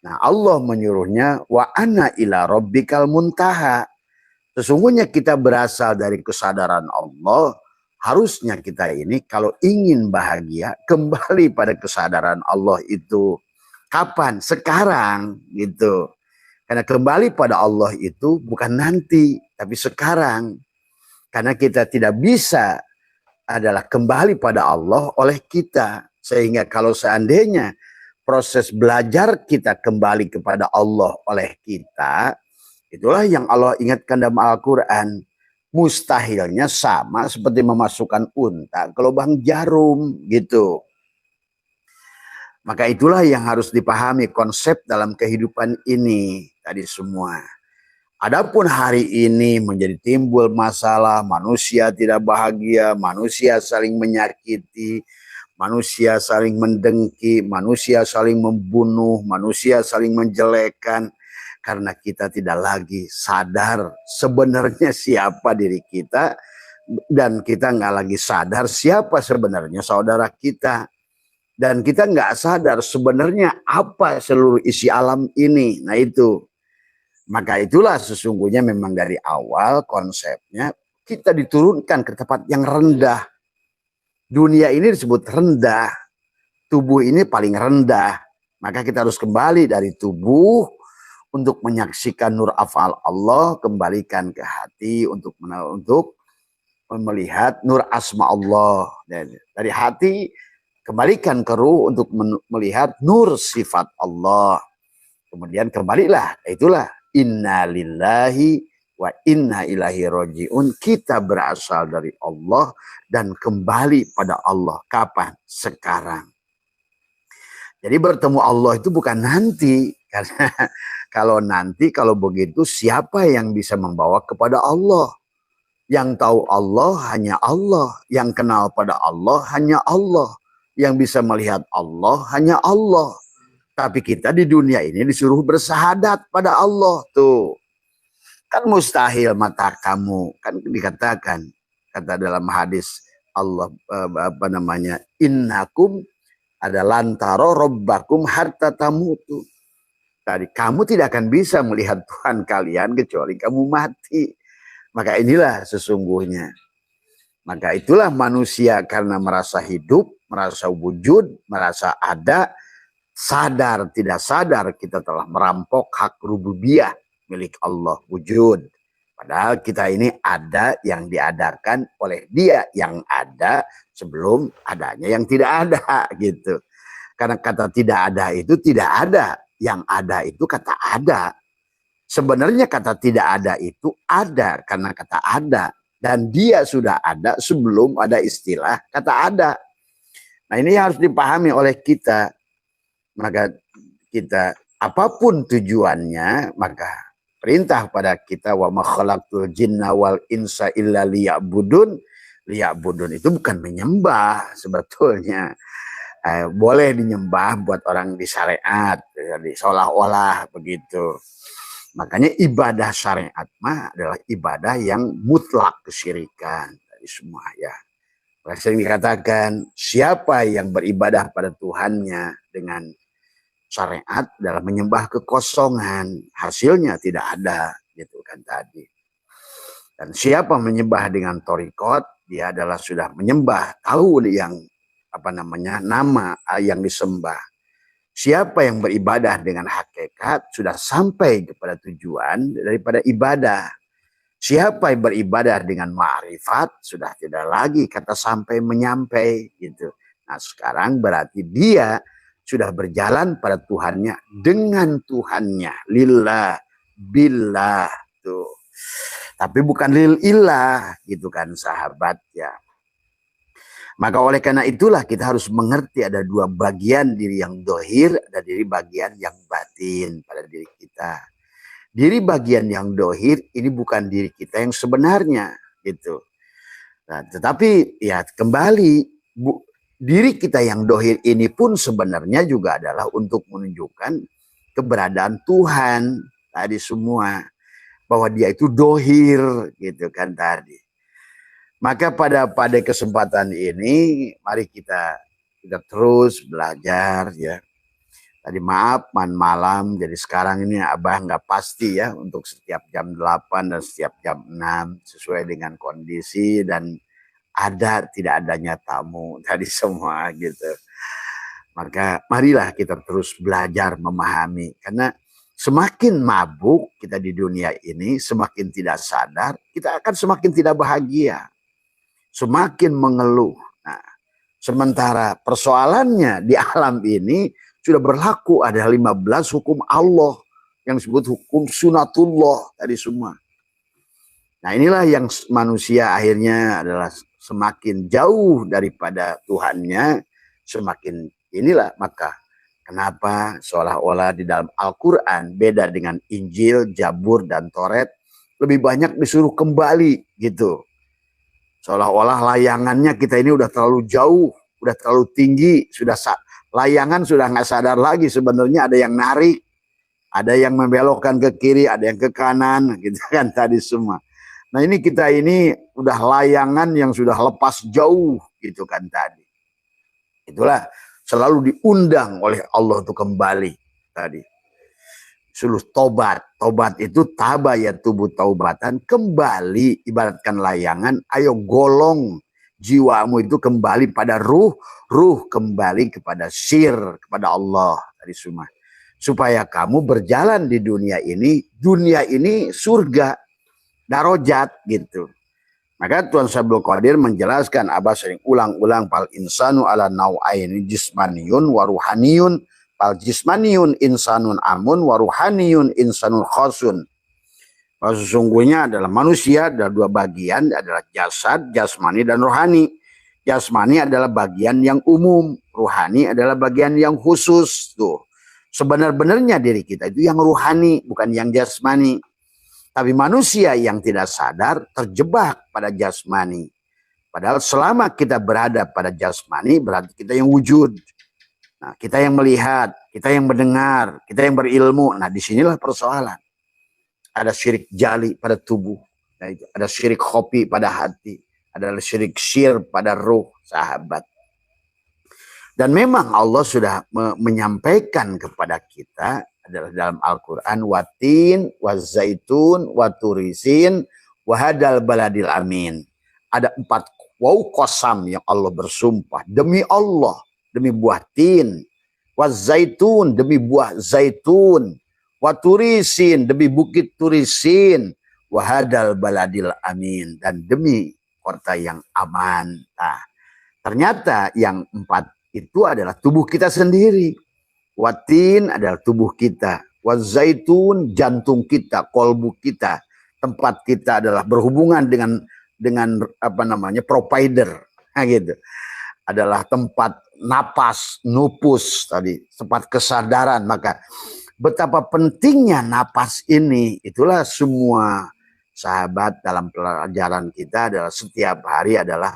Nah Allah menyuruhnya wa ana ila rabbikal muntaha. Sesungguhnya kita berasal dari kesadaran Allah. Harusnya kita ini kalau ingin bahagia kembali pada kesadaran Allah itu. Kapan? Sekarang gitu. Karena kembali pada Allah itu bukan nanti, tapi sekarang. Karena kita tidak bisa adalah kembali pada Allah oleh kita. Sehingga kalau seandainya proses belajar kita kembali kepada Allah oleh kita, itulah yang Allah ingatkan dalam Al-Quran. Mustahilnya sama seperti memasukkan unta ke lubang jarum gitu. Maka itulah yang harus dipahami konsep dalam kehidupan ini tadi semua. Adapun hari ini menjadi timbul masalah, manusia tidak bahagia, manusia saling menyakiti, manusia saling mendengki, manusia saling membunuh, manusia saling menjelekkan. Karena kita tidak lagi sadar sebenarnya siapa diri kita. Dan kita nggak lagi sadar siapa sebenarnya saudara kita. Dan kita nggak sadar sebenarnya apa seluruh isi alam ini. Nah itu. Maka itulah sesungguhnya memang dari awal konsepnya kita diturunkan ke tempat yang rendah. Dunia ini disebut rendah. Tubuh ini paling rendah. Maka kita harus kembali dari tubuh untuk menyaksikan nur afal Allah, kembalikan ke hati untuk melihat nur asma Allah. Dari hati kembalikan ke ruh untuk melihat nur sifat Allah. Kemudian kembalilah, itulah inna lillahi wa inna ilahi roji'un. Kita berasal dari Allah dan kembali pada Allah. Kapan? Sekarang. Jadi bertemu Allah itu bukan nanti. Karena kalau begitu siapa yang bisa membawa kepada Allah? Yang tahu Allah hanya Allah. Yang kenal pada Allah hanya Allah. Yang bisa melihat Allah hanya Allah. Tapi kita di dunia ini disuruh bersahadat pada Allah. Tuh. Kan mustahil mata kamu. Kan dikatakan. Kata dalam hadis Allah innakum ada lantaro robbakum harta tamutu. Tadi kamu tidak akan bisa melihat Tuhan kalian kecuali kamu mati. Maka inilah sesungguhnya. Maka itulah manusia karena merasa hidup, merasa wujud, merasa ada, sadar tidak sadar kita telah merampok hak rububiyah milik Allah wujud. Padahal kita ini ada yang diadakan oleh Dia yang ada sebelum adanya yang tidak ada gitu. Karena kata tidak ada itu tidak ada. Yang ada itu kata ada. Sebenarnya kata tidak ada itu ada karena kata ada. Dan dia sudah ada sebelum ada istilah kata ada. Nah ini harus dipahami oleh kita. Maka kita apapun tujuannya, maka perintah pada kita wa ma khalaqtul jinna wal insa illa liya'budun. Liya'budun itu bukan menyembah sebetulnya. Boleh dinyembah buat orang di syariat, jadi seolah-olah begitu. Makanya ibadah syariat mah adalah ibadah yang mutlak kesyirikan dari semua ya. Sering dikatakan siapa yang beribadah pada Tuhannya dengan syariat adalah menyembah kekosongan, hasilnya tidak ada gitu kan tadi. Dan siapa menyembah dengan torikot, dia adalah sudah menyembah tahu yang nama yang disembah. Siapa yang beribadah dengan hakikat sudah sampai kepada tujuan daripada ibadah. Siapa yang beribadah dengan ma'rifat sudah tidak lagi kata sampai menyampai gitu. Nah sekarang berarti dia sudah berjalan pada Tuhannya dengan Tuhannya. Lillah, billah tuh. Tapi bukan lil ilah gitu kan sahabat ya. Maka oleh karena itulah kita harus mengerti ada dua bagian diri yang dohir, ada diri bagian yang batin pada diri kita. Diri bagian yang dohir ini bukan diri kita yang sebenarnya gitu. Nah, tetapi ya kembali diri kita yang dohir ini pun sebenarnya juga adalah untuk menunjukkan keberadaan Tuhan tadi semua. Bahwa dia itu dohir gitu kan tadi. Maka pada kesempatan ini mari kita terus belajar ya. Tadi maaf malam jadi sekarang ini Abah nggak pasti ya untuk setiap jam 8 dan setiap jam 6 sesuai dengan kondisi dan ada tidak adanya tamu tadi semua gitu. Maka marilah kita terus belajar memahami karena semakin mabuk kita di dunia ini, semakin tidak sadar, kita akan semakin tidak bahagia. Semakin mengeluh. Nah, sementara persoalannya di alam ini sudah berlaku ada 15 hukum Allah yang disebut hukum sunatullah tadi semua. Nah inilah yang manusia akhirnya adalah semakin jauh daripada Tuhannya, semakin inilah maka kenapa seolah-olah di dalam Al-Quran beda dengan Injil, Jabur, dan Toret lebih banyak disuruh kembali gitu. Seolah-olah layangannya kita ini udah terlalu jauh, udah terlalu tinggi, layangan sudah nggak sadar lagi sebenarnya ada yang narik, ada yang membelokkan ke kiri, ada yang ke kanan, gitu kan tadi semua. Nah ini kita ini udah layangan yang sudah lepas jauh, gitu kan tadi. Itulah selalu diundang oleh Allah untuk kembali tadi. Suruh tobat. Tobat itu tabayat tubuh taubatan. Kembali ibaratkan layangan. Ayo golong jiwamu itu kembali pada ruh. Ruh kembali kepada sir. Kepada Allah. Tadi semua. Supaya kamu berjalan di dunia ini. Dunia ini surga. Darajat gitu. Maka Tuan Syekh Abdul Qadir menjelaskan. Abah sering ulang-ulang. Fal insanu ala nau'aini jismaniyun waruhaniyun. Al jismaniyun insanun amun waruhaniyun insanun khosun. Sesungguhnya adalah manusia ada dua bagian adalah jasad, jasmani dan rohani. Jasmani adalah bagian yang umum, rohani adalah bagian yang khusus tuh. Sebenar-benarnya diri kita itu yang rohani bukan yang jasmani. Tapi manusia yang tidak sadar terjebak pada jasmani. Padahal selama kita berada pada jasmani berarti kita yang wujud. Nah, kita yang melihat, kita yang mendengar, kita yang berilmu. Nah, disinilah persoalan. Ada syirik jali pada tubuh. Ada syirik khofi pada hati. Ada syirik syir pada ruh, sahabat. Dan memang Allah sudah menyampaikan kepada kita adalah dalam Al-Quran. Watin, wazaitun, waturisin, wahadal baladil amin. Ada 4 qasam yang Allah bersumpah. Demi Allah. Demi buah tin, wazaitun demi buah zaitun, waturisin demi bukit turisin, wahadal baladil amin dan demi kota yang aman. Nah, ternyata yang 4 itu adalah tubuh kita sendiri. Watin adalah tubuh kita. Wazaitun jantung kita, kolbu kita. Tempat kita adalah berhubungan dengan apa namanya provider, nah, gitu. Adalah tempat napas, nupus tadi, tempat kesadaran. Maka betapa pentingnya napas ini, itulah semua sahabat dalam pelajaran kita adalah setiap hari adalah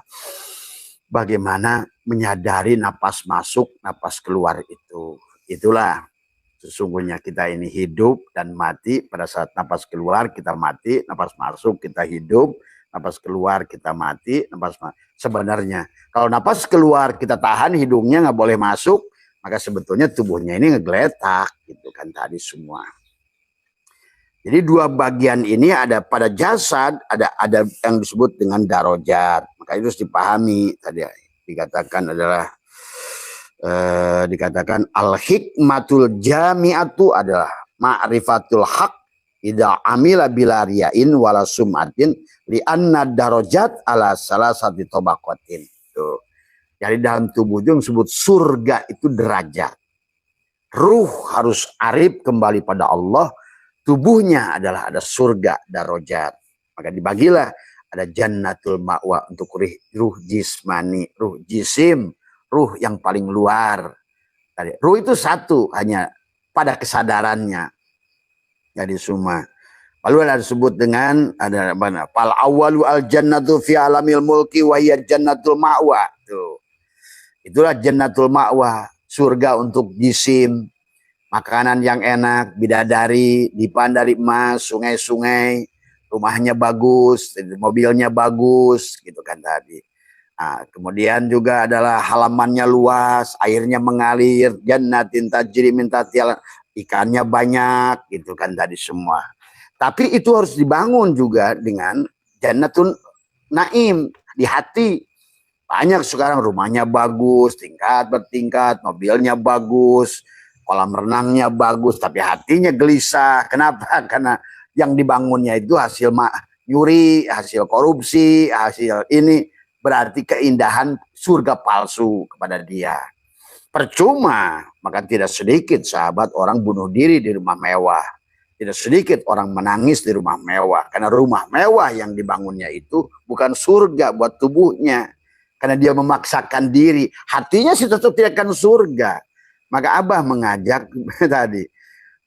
bagaimana menyadari napas masuk, napas keluar itu. Itulah sesungguhnya kita ini hidup dan mati. Pada saat napas keluar kita mati, napas masuk kita hidup, napas keluar kita mati, sebenarnya kalau napas keluar kita tahan, hidungnya nggak boleh masuk, maka sebetulnya tubuhnya ini ngegeletak gitu kan tadi semua. Jadi dua bagian ini ada pada jasad, ada yang disebut dengan darajat. Maka itu harus dipahami. Tadi dikatakan adalah dikatakan al-hikmatul jami'atu adalah ma'rifatul haq idza amila bila riyain wala sum'atin li anna darajat ala salasati tabaqatin. Tuh. Jadi dalam tubuh itu yang disebut surga itu derajat. Ruh harus arif kembali pada Allah. Tubuhnya adalah ada surga darajat. Maka dibagilah ada jannatul ma'wa untuk ruh jismani, ruh jisim, ruh yang paling luar. Ruh itu satu hanya pada kesadarannya. Jadi semua. Lalu ada disebut dengan ada mana? Fal awwalu al jannatu fi alamil mulki wa hiya jannatul ma'wa. Tuh. Itulah jannatul ma'wa, surga untuk jisim. Makanan yang enak, bidadari, dipan dari emas, sungai-sungai, rumahnya bagus, mobilnya bagus, gitu kan tadi. Nah, kemudian juga adalah halamannya luas, airnya mengalir, jannatin tajri min tahtiha, ikannya banyak, gitu kan tadi semua. Tapi itu harus dibangun juga dengan jannatun naim di hati. Banyak sekarang rumahnya bagus, tingkat bertingkat, mobilnya bagus, kolam renangnya bagus, tapi hatinya gelisah. Kenapa? Karena yang dibangunnya itu hasil nyuri, hasil korupsi, hasil ini. Berarti keindahan surga palsu kepada dia. Percuma, maka tidak sedikit sahabat orang bunuh diri di rumah mewah. Tidak sedikit orang menangis di rumah mewah. Karena rumah mewah yang dibangunnya itu bukan surga buat tubuhnya. Karena dia memaksakan diri. Hatinya sih tetap tidak akan surga. Maka Abah mengajak tadi,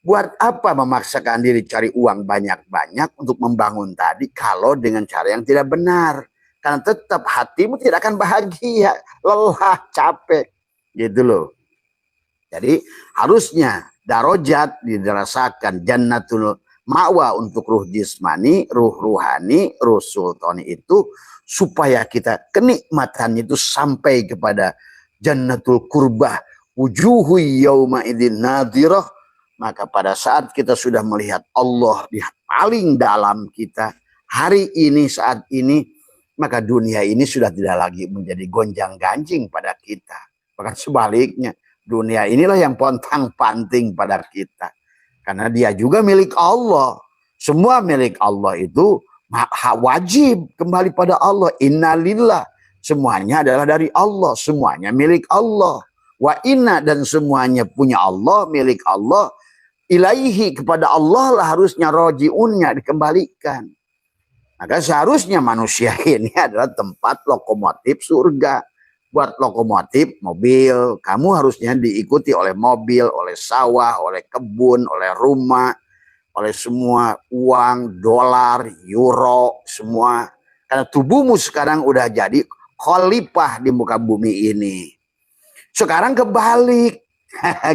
buat apa memaksakan diri cari uang banyak-banyak untuk membangun tadi kalau dengan cara yang tidak benar. Karena tetap hatimu tidak akan bahagia, lelah, capek. Gitu loh. Jadi harusnya darajat dirasakan jannatul ma'wa untuk ruh jismani, ruh ruhani, ruh sultani itu supaya kita kenikmatan itu sampai kepada jannatul kurbah. Wujuhu yauma idzin nadhirah, maka pada saat kita sudah melihat Allah di paling dalam kita hari ini saat ini, maka dunia ini sudah tidak lagi menjadi gonjang-ganjing pada kita. Bahkan sebaliknya, dunia inilah yang pontang-panting pada kita. Karena dia juga milik Allah. Semua milik Allah itu wajib kembali pada Allah. Innalillah, semuanya adalah dari Allah, semuanya milik Allah. Wa inna, dan semuanya punya Allah, milik Allah. Ilaihi, kepada Allah lah harusnya roji'unnya dikembalikan. Maka seharusnya manusia ini adalah tempat lokomotif surga. Buat lokomotif mobil, kamu harusnya diikuti oleh mobil, oleh sawah, oleh kebun, oleh rumah, oleh semua uang, dolar, euro, semua. Karena tubuhmu sekarang udah jadi khalifah di muka bumi ini. Sekarang kebalik,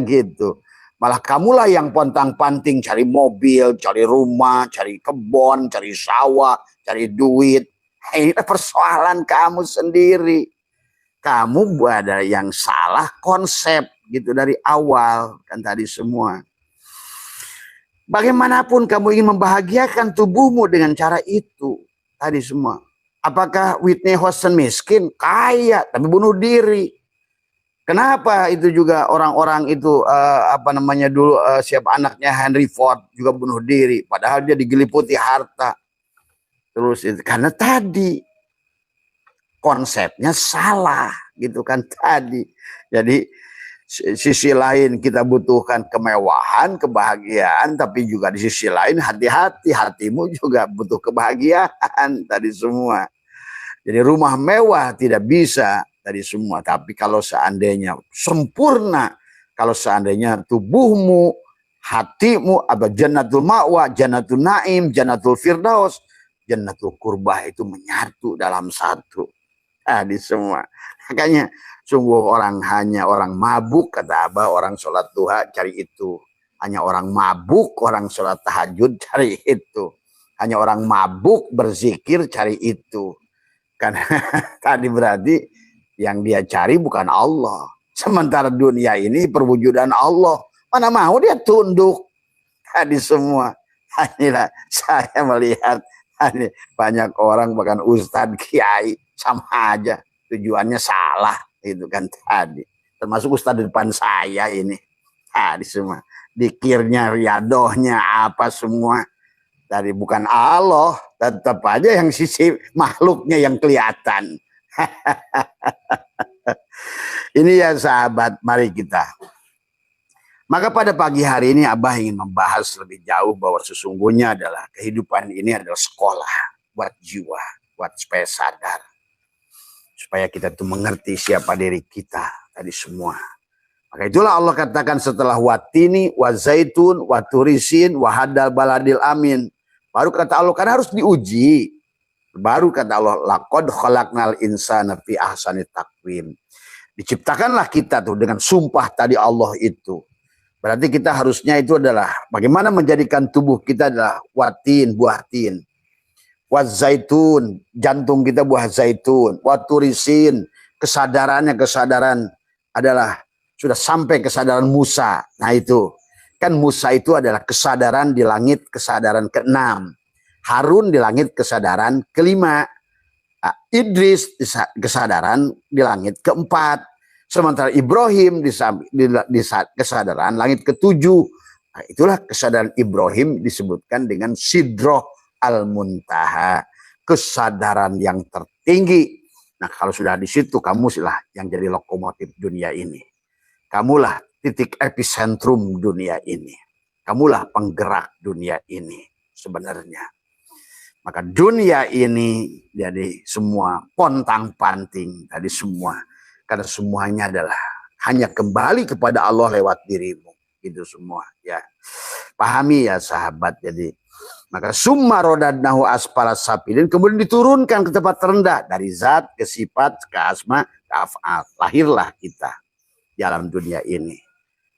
gitu. Malah kamulah yang pontang-panting cari mobil, cari rumah, cari kebun, cari sawah, cari duit. Ini persoalan kamu sendiri. Kamu ada yang salah konsep gitu dari awal kan tadi semua. Bagaimanapun kamu ingin membahagiakan tubuhmu dengan cara itu tadi semua. Apakah Whitney Houston miskin? Kaya tapi bunuh diri. Kenapa itu juga orang-orang itu dulu siapa anaknya Henry Ford juga bunuh diri padahal dia digeliputi harta. Terus itu karena tadi konsepnya salah gitu kan tadi. Jadi sisi lain kita butuhkan kemewahan, kebahagiaan, tapi juga di sisi lain hati-hati, hatimu juga butuh kebahagiaan tadi semua. Jadi rumah mewah tidak bisa tadi semua, tapi kalau seandainya sempurna, kalau seandainya tubuhmu, hatimu, apa jannatul ma'wa, jannatul naim, jannatul firdaus, jannatul qurbah itu menyatu dalam satu. Tadi semua. Makanya sungguh hanya orang mabuk, kata Abah, orang sholat duha cari itu. Hanya orang mabuk, orang sholat tahajud cari itu. Hanya orang mabuk berzikir cari itu. Karena tadi berarti yang dia cari bukan Allah. Sementara dunia ini perwujudan Allah. Mana mau dia tunduk. Tadi semua. Inilah saya melihat banyak orang bahkan ustadz, kiai sama aja. Tujuannya salah. Itu kan tadi. Termasuk ustadz di depan saya ini. Tadi semua. Dikirnya, riadohnya, apa semua. Tadi bukan Allah. Tetap aja yang sisi makhluknya yang kelihatan. Ini ya sahabat, mari kita. Maka pada pagi hari ini Abah ingin membahas lebih jauh bahwa sesungguhnya adalah kehidupan ini adalah sekolah buat jiwa, buat supaya sadar. Supaya kita tuh mengerti siapa diri kita tadi semua. Maka itulah Allah katakan setelah watini, wazaitun, waturisin, wahadal baladil amin. Baru kata Allah, kan harus diuji. Baru kata Allah, laqad khalaqnal insana fi ahsani taqwim. Diciptakanlah kita tuh dengan sumpah tadi Allah itu. Berarti kita harusnya itu adalah bagaimana menjadikan tubuh kita adalah watin, buah tin. Wazaitun, jantung kita buah zaitun. Waturisin, kesadaran adalah sudah sampai kesadaran Musa. Nah itu, kan Musa itu adalah kesadaran di langit, kesadaran ke-6. Harun di langit kesadaran ke-5. Idris kesadaran di langit ke-4. Sementara Ibrahim di kesadaran langit ke-7. Nah, itulah kesadaran Ibrahim disebutkan dengan Sidroh al-Muntaha. Kesadaran yang tertinggi. Nah kalau sudah di situ, kamu lah yang jadi lokomotif dunia ini. Kamulah titik epicentrum dunia ini. Kamulah penggerak dunia ini sebenarnya. Maka dunia ini jadi semua pontang-panting tadi semua. Karena semuanya adalah hanya kembali kepada Allah lewat dirimu. Itu semua ya. Pahami ya sahabat. Jadi maka summa rodadnahu asfala safilin, kemudian diturunkan ke tempat terendah. Dari zat ke sifat ke asma ke af'al. Lahirlah kita dalam dunia ini.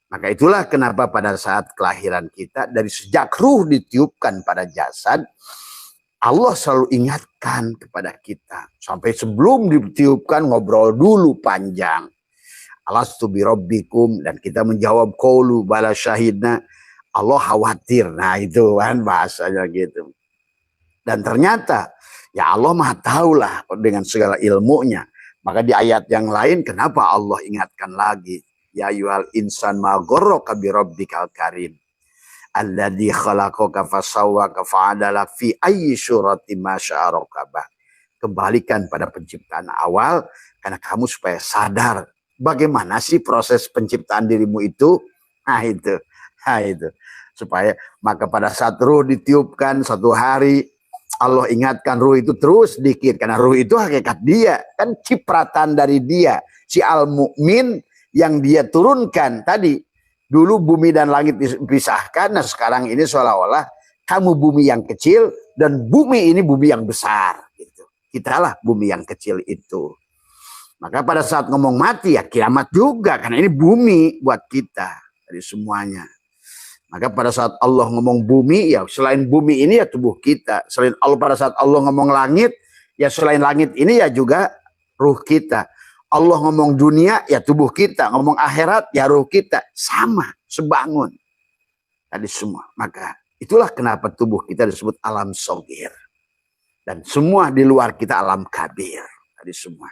Maka itulah kenapa pada saat kelahiran kita, dari sejak ruh ditiupkan pada jasad, Allah selalu ingatkan kepada kita. Sampai sebelum ditiupkan ngobrol dulu panjang. Alastu bi rabbikum, dan kita menjawab qaulu bala syahidna. Allah khawatir. Nah itu kan bahasanya gitu. Dan ternyata ya Allah maha tahu lah dengan segala ilmunya. Maka di ayat yang lain kenapa Allah ingatkan lagi? Ya ayyuhal insan ma gharraka bi rabbikal karim. Alladzi khalaqaka fasawwaka fa'adala fi ayyi suratin ma syaa rakabah. Kembalikan pada penciptaan awal karena kamu supaya sadar bagaimana sih proses penciptaan dirimu itu. Nah itu. Supaya maka pada saat ruh ditiupkan satu hari Allah ingatkan ruh itu terus dikit. Karena ruh itu hakikat dia. Kan cipratan dari dia. Si al-mu'min yang dia turunkan tadi. Dulu bumi dan langit dipisahkan. Nah sekarang ini seolah-olah kamu bumi yang kecil. Dan bumi ini bumi yang besar. Gitu. Kitalah bumi yang kecil itu. Maka pada saat ngomong mati ya kiamat juga. Karena ini bumi buat kita. Dari semuanya. Maka pada saat Allah ngomong bumi, ya selain bumi ini ya tubuh kita. Selain Allah, pada saat Allah ngomong langit, ya selain langit ini ya juga ruh kita. Allah ngomong dunia, ya tubuh kita. Ngomong akhirat, ya ruh kita. Sama, sebangun. Tadi semua. Maka itulah kenapa tubuh kita disebut alam sogir. Dan semua di luar kita alam kabir. Tadi semua.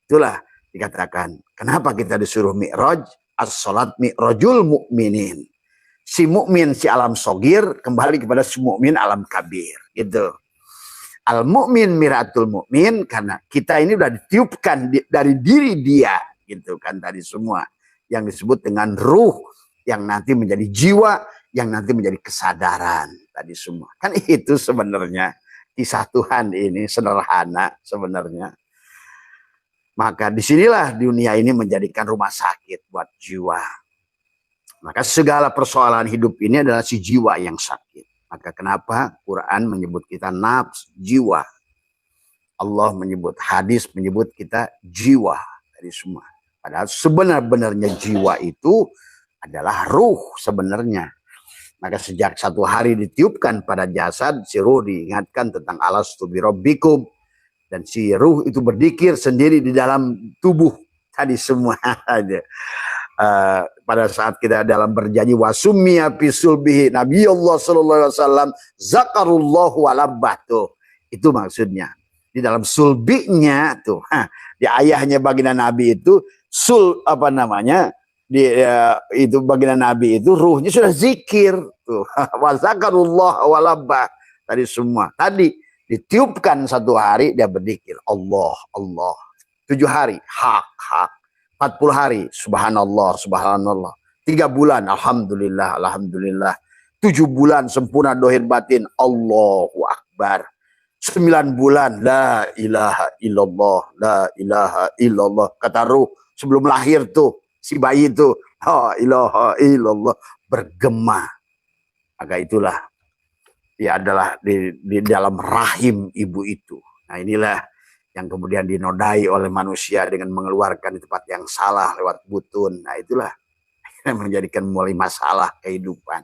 Itulah dikatakan, kenapa kita disuruh mi'raj? As-salat mi'rajul mu'minin. Si mukmin si alam sogir kembali kepada si mukmin alam kabir gitu. Al mukmin miratul mukmin, karena kita ini udah ditiupkan dari diri dia gitu kan tadi semua. Yang disebut dengan ruh, yang nanti menjadi jiwa, yang nanti menjadi kesadaran tadi semua. Kan itu sebenarnya kisah Tuhan ini sederhana sebenarnya. Maka disinilah dunia ini menjadikan rumah sakit buat jiwa. Maka segala persoalan hidup ini adalah si jiwa yang sakit. Maka kenapa Quran menyebut kita nafs, jiwa. Allah menyebut, hadis menyebut kita jiwa dari semua. Padahal sebenar-benarnya jiwa itu adalah ruh sebenarnya. Maka sejak satu hari ditiupkan pada jasad, si ruh diingatkan tentang alastu birabbikum. Dan si ruh itu berdikir sendiri di dalam tubuh tadi semua. Pada saat kita dalam berjanji wasummiya bisulbihi Nabi Allah sallallahu alaihi wasallam zakarullahu alabbatu. Itu maksudnya. Di dalam sulbinya tuh, di ayahnya baginda Nabi itu itu baginda Nabi itu ruhnya sudah zikir tuh. Wa zakarullah walabbah tadi semua. Tadi ditiupkan satu hari dia berzikir Allah Allah. 7 hari hak 40 hari subhanallah subhanallah. 3 bulan alhamdulillah alhamdulillah. 7 bulan sempurna dohir batin Allahu Akbar. 9 bulan la ilaha illallah la ilaha illallah, kata ruh sebelum lahir tuh si bayi itu la ilaha illallah bergema. Maka itulah dia adalah di dalam rahim ibu itu. Nah inilah yang kemudian dinodai oleh manusia dengan mengeluarkan di tempat yang salah lewat butun. Nah itulah yang menjadikan mulai masalah kehidupan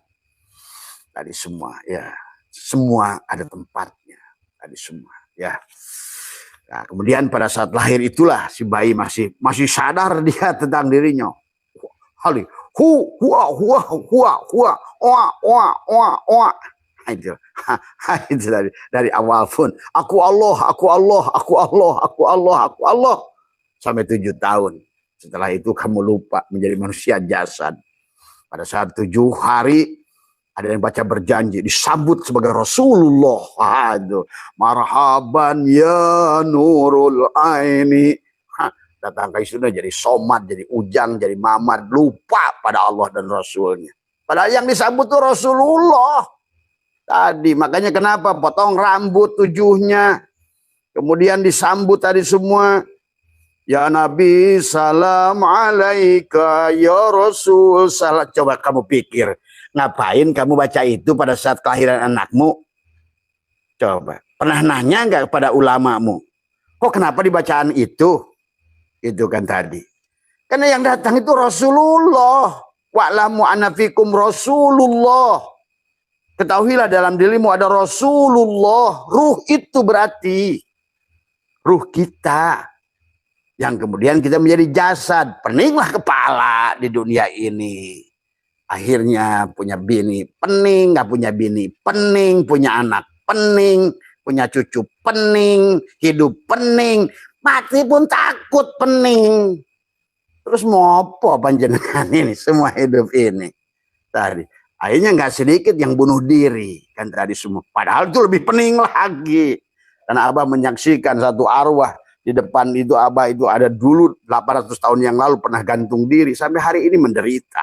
tadi semua ya. Semua ada tempatnya tadi semua ya. Nah, kemudian pada saat lahir itulah si bayi masih sadar dia tentang dirinya. Hali itu dari awal pun aku Allah sampai 7 tahun. Setelah itu kamu lupa menjadi manusia jasad. Pada saat 7 hari ada yang baca berjanji disambut sebagai Rasulullah. Aduh, marhaban ya nurul aini. Datang ke sudah jadi somat, jadi ujang, jadi mamad, lupa pada Allah dan Rasulnya. Padahal yang disambut itu Rasulullah tadi. Makanya kenapa potong rambut 7-nya, kemudian disambut tadi semua. Ya Nabi salam alaika, ya Rasul salam. Coba kamu pikir, ngapain kamu baca itu pada saat kelahiran anakmu? Coba, pernah nanya nggak kepada ulamamu? Kok kenapa dibacaan itu? Itu kan tadi. Karena yang datang itu Rasulullah. Wa'lamu anna fikum Rasulullah. Ketahuilah dalam dirimu ada Rasulullah. Ruh itu berarti ruh kita. Yang kemudian kita menjadi jasad. Peninglah kepala di dunia ini. Akhirnya punya bini pening, nggak punya bini pening, punya anak pening, punya cucu pening, hidup pening, mati pun takut pening. Terus mau apa panjenengan ini semua hidup ini tadi. Akhirnya nggak sedikit yang bunuh diri kan tadi semua. Padahal itu lebih pening lagi. Karena Abah menyaksikan satu arwah di depan itu. Abah itu ada dulu 800 tahun yang lalu pernah gantung diri, sampai hari ini menderita.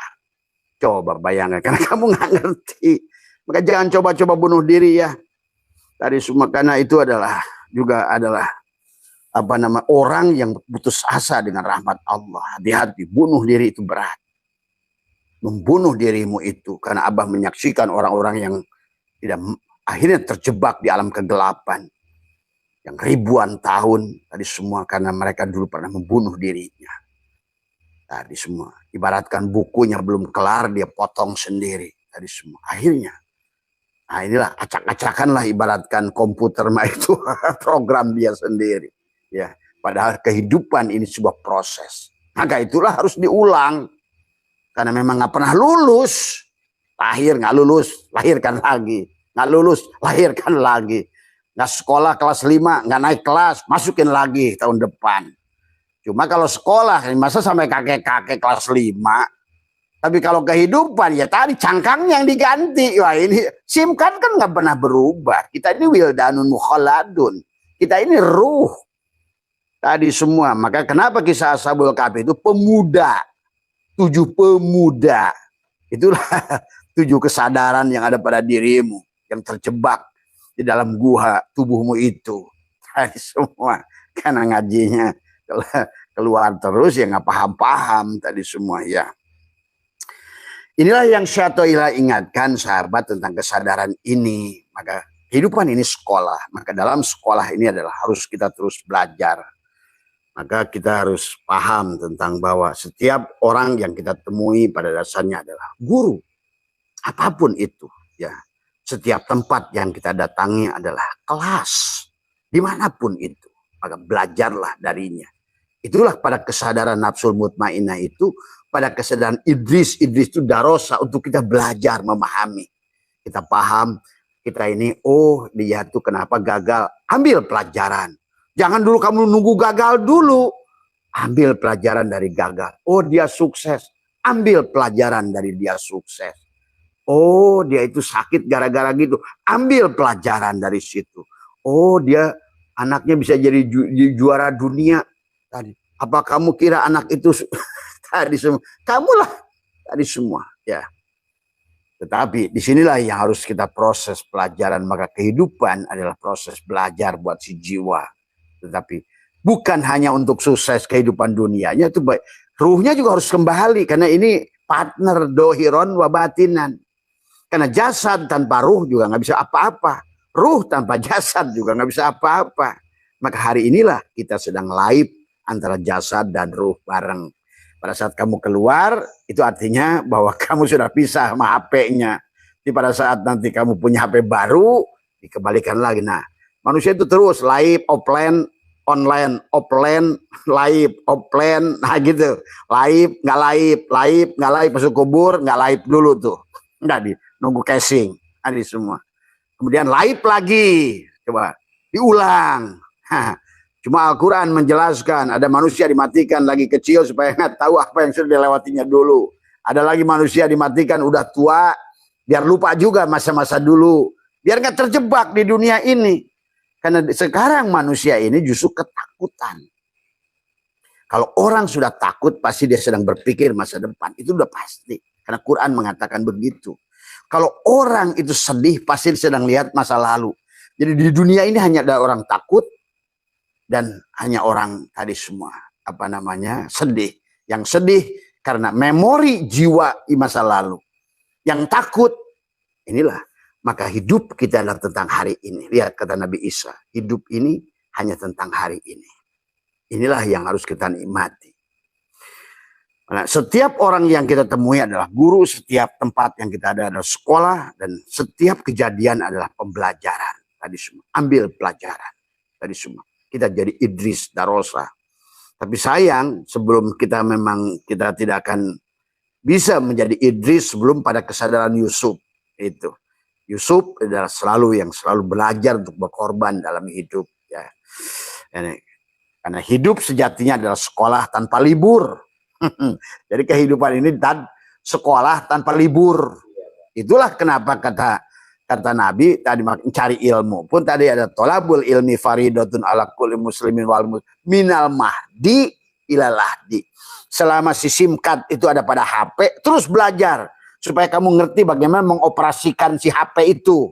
Coba bayangkan, karena kamu nggak ngerti. Maka jangan coba-coba bunuh diri ya. Tadi semua, karena itu adalah orang yang putus asa dengan rahmat Allah. Hati-hati, bunuh diri itu berat. Membunuh dirimu itu, karena Abah menyaksikan orang-orang yang tidak akhirnya terjebak di alam kegelapan. Yang ribuan tahun tadi semua karena mereka dulu pernah membunuh dirinya. Tadi semua, ibaratkan bukunya belum kelar dia potong sendiri tadi semua. Akhirnya, nah inilah acak-acakanlah ibaratkan komputer mah itu program dia sendiri. Ya, padahal kehidupan ini sebuah proses. Maka itulah harus diulang. Karena memang nggak pernah lulus. Lahir nggak lulus, lahirkan lagi. Nggak lulus, lahirkan lagi. Nggak sekolah kelas 5, nggak naik kelas, masukin lagi tahun depan. Cuma kalau sekolah, masa sampai kakek-kakek kelas 5. Tapi kalau kehidupan, ya tadi cangkangnya yang diganti. Wah ini, SIM card kan nggak pernah berubah. Kita ini wildanun mukhaladun. Kita ini ruh. tadi semua. Maka kenapa kisah Ashabul Kahfi itu pemuda, 7 pemuda. Itulah 7 kesadaran yang ada pada dirimu, yang terjebak di dalam guha tubuhmu itu. Tadi semua. Karena ngajinya keluar terus ya nggak paham-paham tadi semua ya. Inilah yang Syatoilah ingatkan sahabat tentang kesadaran ini. Maka kehidupan ini sekolah. Maka dalam sekolah ini adalah harus kita terus belajar. Maka kita harus paham tentang bahwa setiap orang yang kita temui pada dasarnya adalah guru. Apapun itu ya. Setiap tempat yang kita datangi adalah kelas. Dimanapun itu. Maka belajarlah darinya. Itulah pada kesadaran nafsul mutmainnah itu, pada kesadaran Idris itu darosa untuk kita belajar memahami. Kita paham, kita ini, oh dia tuh kenapa gagal. Ambil pelajaran. Jangan dulu kamu nunggu gagal dulu. Ambil pelajaran dari gagal. Oh dia sukses. Ambil pelajaran dari dia sukses. Oh dia itu sakit gara-gara gitu. Ambil pelajaran dari situ. Oh dia anaknya bisa jadi juara dunia tadi. Apa kamu kira anak itu tadi semua? Kamulah tadi semua ya. Tetapi disinilah yang harus kita proses pelajaran. Maka kehidupan adalah proses belajar buat si jiwa. Tetapi bukan hanya untuk sukses kehidupan dunianya itu baik. Ruhnya juga harus kembali karena ini partner dohiron wa batinan. Karena jasad tanpa ruh juga nggak bisa apa-apa. Ruh tanpa jasad juga nggak bisa apa-apa. Maka hari inilah kita sedang live antara jasad dan ruh bareng. Pada saat kamu keluar, itu artinya bahwa kamu sudah pisah sama HP-nya. Jadi pada saat nanti kamu punya HP baru, dikembalikan lagi. Nah, manusia itu terus live, offline, online, offline, live, offline. Nah gitu. Live, nggak live, live, nggak live, masuk kubur, nggak live dulu tuh. Nggak nunggu casing. Ada semua. Kemudian live lagi, coba diulang. Cuma Al-Quran menjelaskan ada manusia dimatikan lagi kecil supaya nggak tahu apa yang sudah dilewatinya dulu. Ada lagi manusia dimatikan udah tua biar lupa juga masa-masa dulu. Biar nggak terjebak di dunia ini. Karena sekarang manusia ini justru ketakutan. Kalau orang sudah takut pasti dia sedang berpikir masa depan. Itu udah pasti. Karena Quran mengatakan begitu. Kalau orang itu sedih, pasti sedang lihat masa lalu. Jadi di dunia ini hanya ada orang takut dan hanya orang tadi semua sedih. Yang sedih karena memori jiwa di masa lalu. Yang takut, inilah. Maka hidup kita adalah tentang hari ini. Lihat kata Nabi Isa, hidup ini hanya tentang hari ini. Inilah yang harus kita nikmati. Nah, setiap orang yang kita temui adalah guru, setiap tempat yang kita ada adalah sekolah, dan setiap kejadian adalah pembelajaran. Tadi semua, ambil pelajaran. Tadi semua, kita jadi Idris Darosa. Tapi sayang, sebelum kita tidak akan bisa menjadi Idris sebelum pada kesadaran Yusuf. Itu Yusuf adalah selalu belajar untuk berkorban dalam hidup. Ya. Karena hidup sejatinya adalah sekolah tanpa libur. Jadi kehidupan ini sekolah tanpa libur. Itulah kenapa kata Nabi tadi mencari ilmu pun tadi ada tolabul ilmi faridatun ala kulli muslimin wal minal mahdi ilal lahdi. Selama si SIM card itu ada pada HP, terus belajar supaya kamu ngerti bagaimana mengoperasikan si HP itu.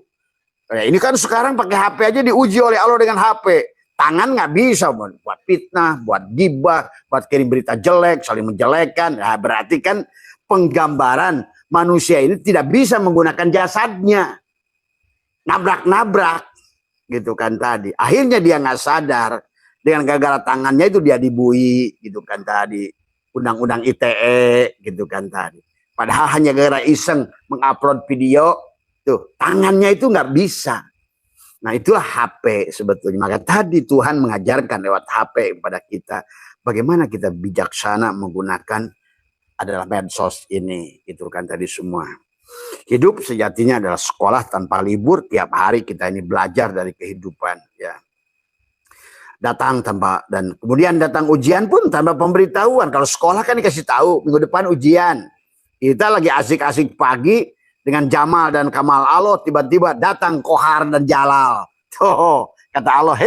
Nah, ini kan sekarang pakai HP aja diuji oleh Allah dengan HP. Tangan nggak bisa buat fitnah, buat gibah, buat kirim berita jelek, saling menjelekkan. Nah, berarti kan penggambaran manusia ini tidak bisa menggunakan jasadnya. Nabrak-nabrak gitu kan tadi. Akhirnya dia nggak sadar. Dengan gara-gara tangannya itu dia dibui gitu kan tadi. Undang-undang ITE gitu kan tadi. Padahal hanya gara-gara iseng mengupload video, tuh tangannya itu nggak bisa. Nah itulah HP sebetulnya. Maka tadi Tuhan mengajarkan lewat HP kepada kita bagaimana kita bijaksana menggunakan adalah medsos ini. Itu kan tadi semua. Hidup sejatinya adalah sekolah tanpa libur. Tiap hari kita ini belajar dari kehidupan. Ya. Datang dan kemudian datang ujian pun tanpa pemberitahuan. Kalau sekolah kan dikasih tahu minggu depan ujian. Kita lagi asik-asik pagi. Dengan Jamal dan Kamal Allah tiba-tiba datang Kohar dan Jalal. Tuh, kata Allah,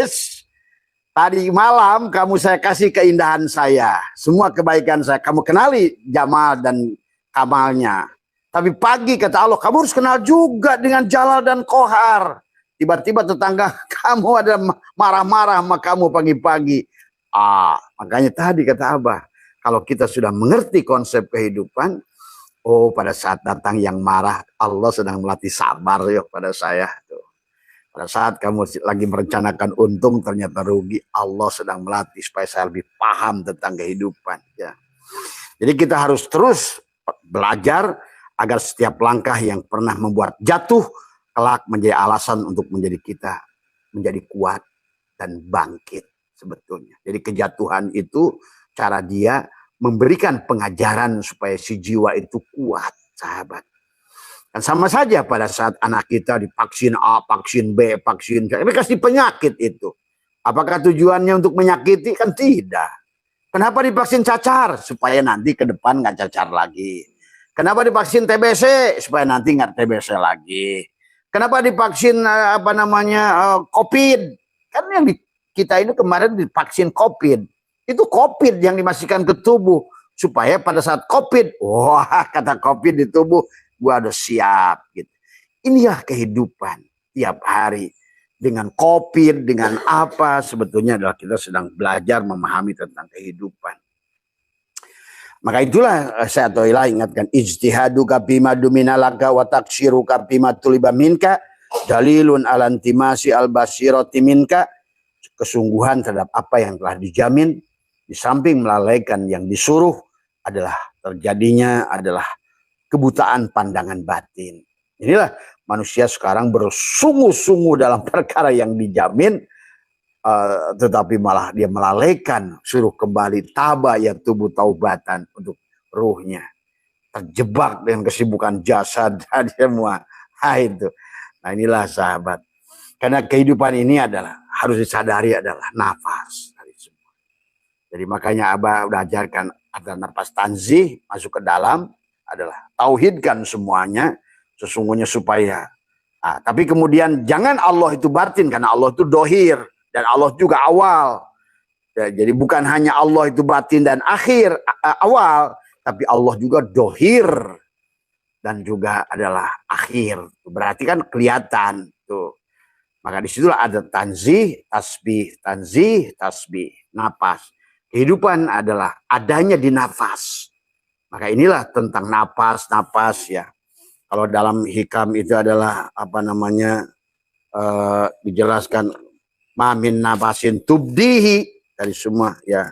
Tadi malam kamu saya kasih keindahan saya, semua kebaikan saya. Kamu kenali Jamal dan Kamalnya. Tapi pagi kata Allah, kamu harus kenal juga dengan Jalal dan Kohar. Tiba-tiba tetangga kamu ada marah-marah sama kamu pagi-pagi. Makanya tadi kata Abah, kalau kita sudah mengerti konsep kehidupan, oh pada saat datang yang marah, Allah sedang melatih sabar ya pada saya. Pada saat kamu lagi merencanakan untung ternyata rugi, Allah sedang melatih supaya saya lebih paham tentang kehidupan. Ya. Jadi kita harus terus belajar agar setiap langkah yang pernah membuat jatuh, kelak menjadi alasan untuk menjadi kita menjadi kuat dan bangkit sebetulnya. Jadi kejatuhan itu cara dia memberikan pengajaran supaya si jiwa itu kuat, sahabat. Dan sama saja pada saat anak kita divaksin A, vaksin B, vaksin C. Ini kasih penyakit itu. Apakah tujuannya untuk menyakiti? Kan tidak. Kenapa divaksin cacar? Supaya nanti ke depan nggak cacar lagi. Kenapa divaksin TBC? Supaya nanti nggak TBC lagi. Kenapa divaksin COVID? Kan yang kita ini kemarin divaksin COVID. Itu COVID yang dimasukkan ke tubuh. Supaya pada saat COVID, wah kata COVID di tubuh, gua udah siap gitu. Inilah kehidupan tiap hari dengan COVID, dengan apa sebetulnya adalah kita sedang belajar memahami tentang kehidupan. Maka itulah saya toilah ingatkan ijtihadu bima duminalaka wa taksiru bima tuliba minka dalilun alantimasi al-basirati minka, kesungguhan terhadap apa yang telah dijamin di samping melalaikan yang disuruh adalah terjadinya adalah kebutaan pandangan batin. Inilah manusia sekarang bersungguh-sungguh dalam perkara yang dijamin, tetapi malah dia melalaikan, suruh kembali taba ya tubuh taubatan untuk ruhnya. Terjebak dengan kesibukan jasad dan semua. Itu. Nah inilah sahabat. Karena kehidupan ini adalah harus disadari adalah nafas. Jadi makanya Abah udah ajarkan ada nafas tanzih masuk ke dalam adalah tauhidkan semuanya sesungguhnya supaya. Tapi kemudian jangan Allah itu batin karena Allah itu dohir dan Allah juga awal. Ya, jadi bukan hanya Allah itu batin dan akhir awal, tapi Allah juga dohir dan juga adalah akhir. Berarti kan kelihatan tuh. Maka disitulah ada tanzih, tasbih, napas. Kehidupan adalah adanya di nafas. Maka inilah tentang napas ya. Kalau dalam hikam itu adalah dijelaskan mamin nafasin tubdihi dari semua ya.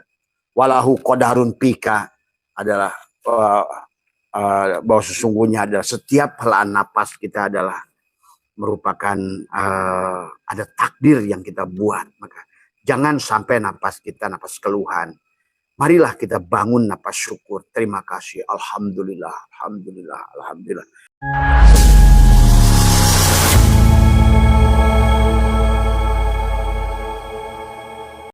Walahu qadarun pika adalah bahwa sesungguhnya adalah setiap helaan napas kita adalah merupakan ada takdir yang kita buat. Maka jangan sampai napas kita napas keluhan. Marilah kita bangun napas syukur. Terima kasih. Alhamdulillah. Alhamdulillah. Alhamdulillah.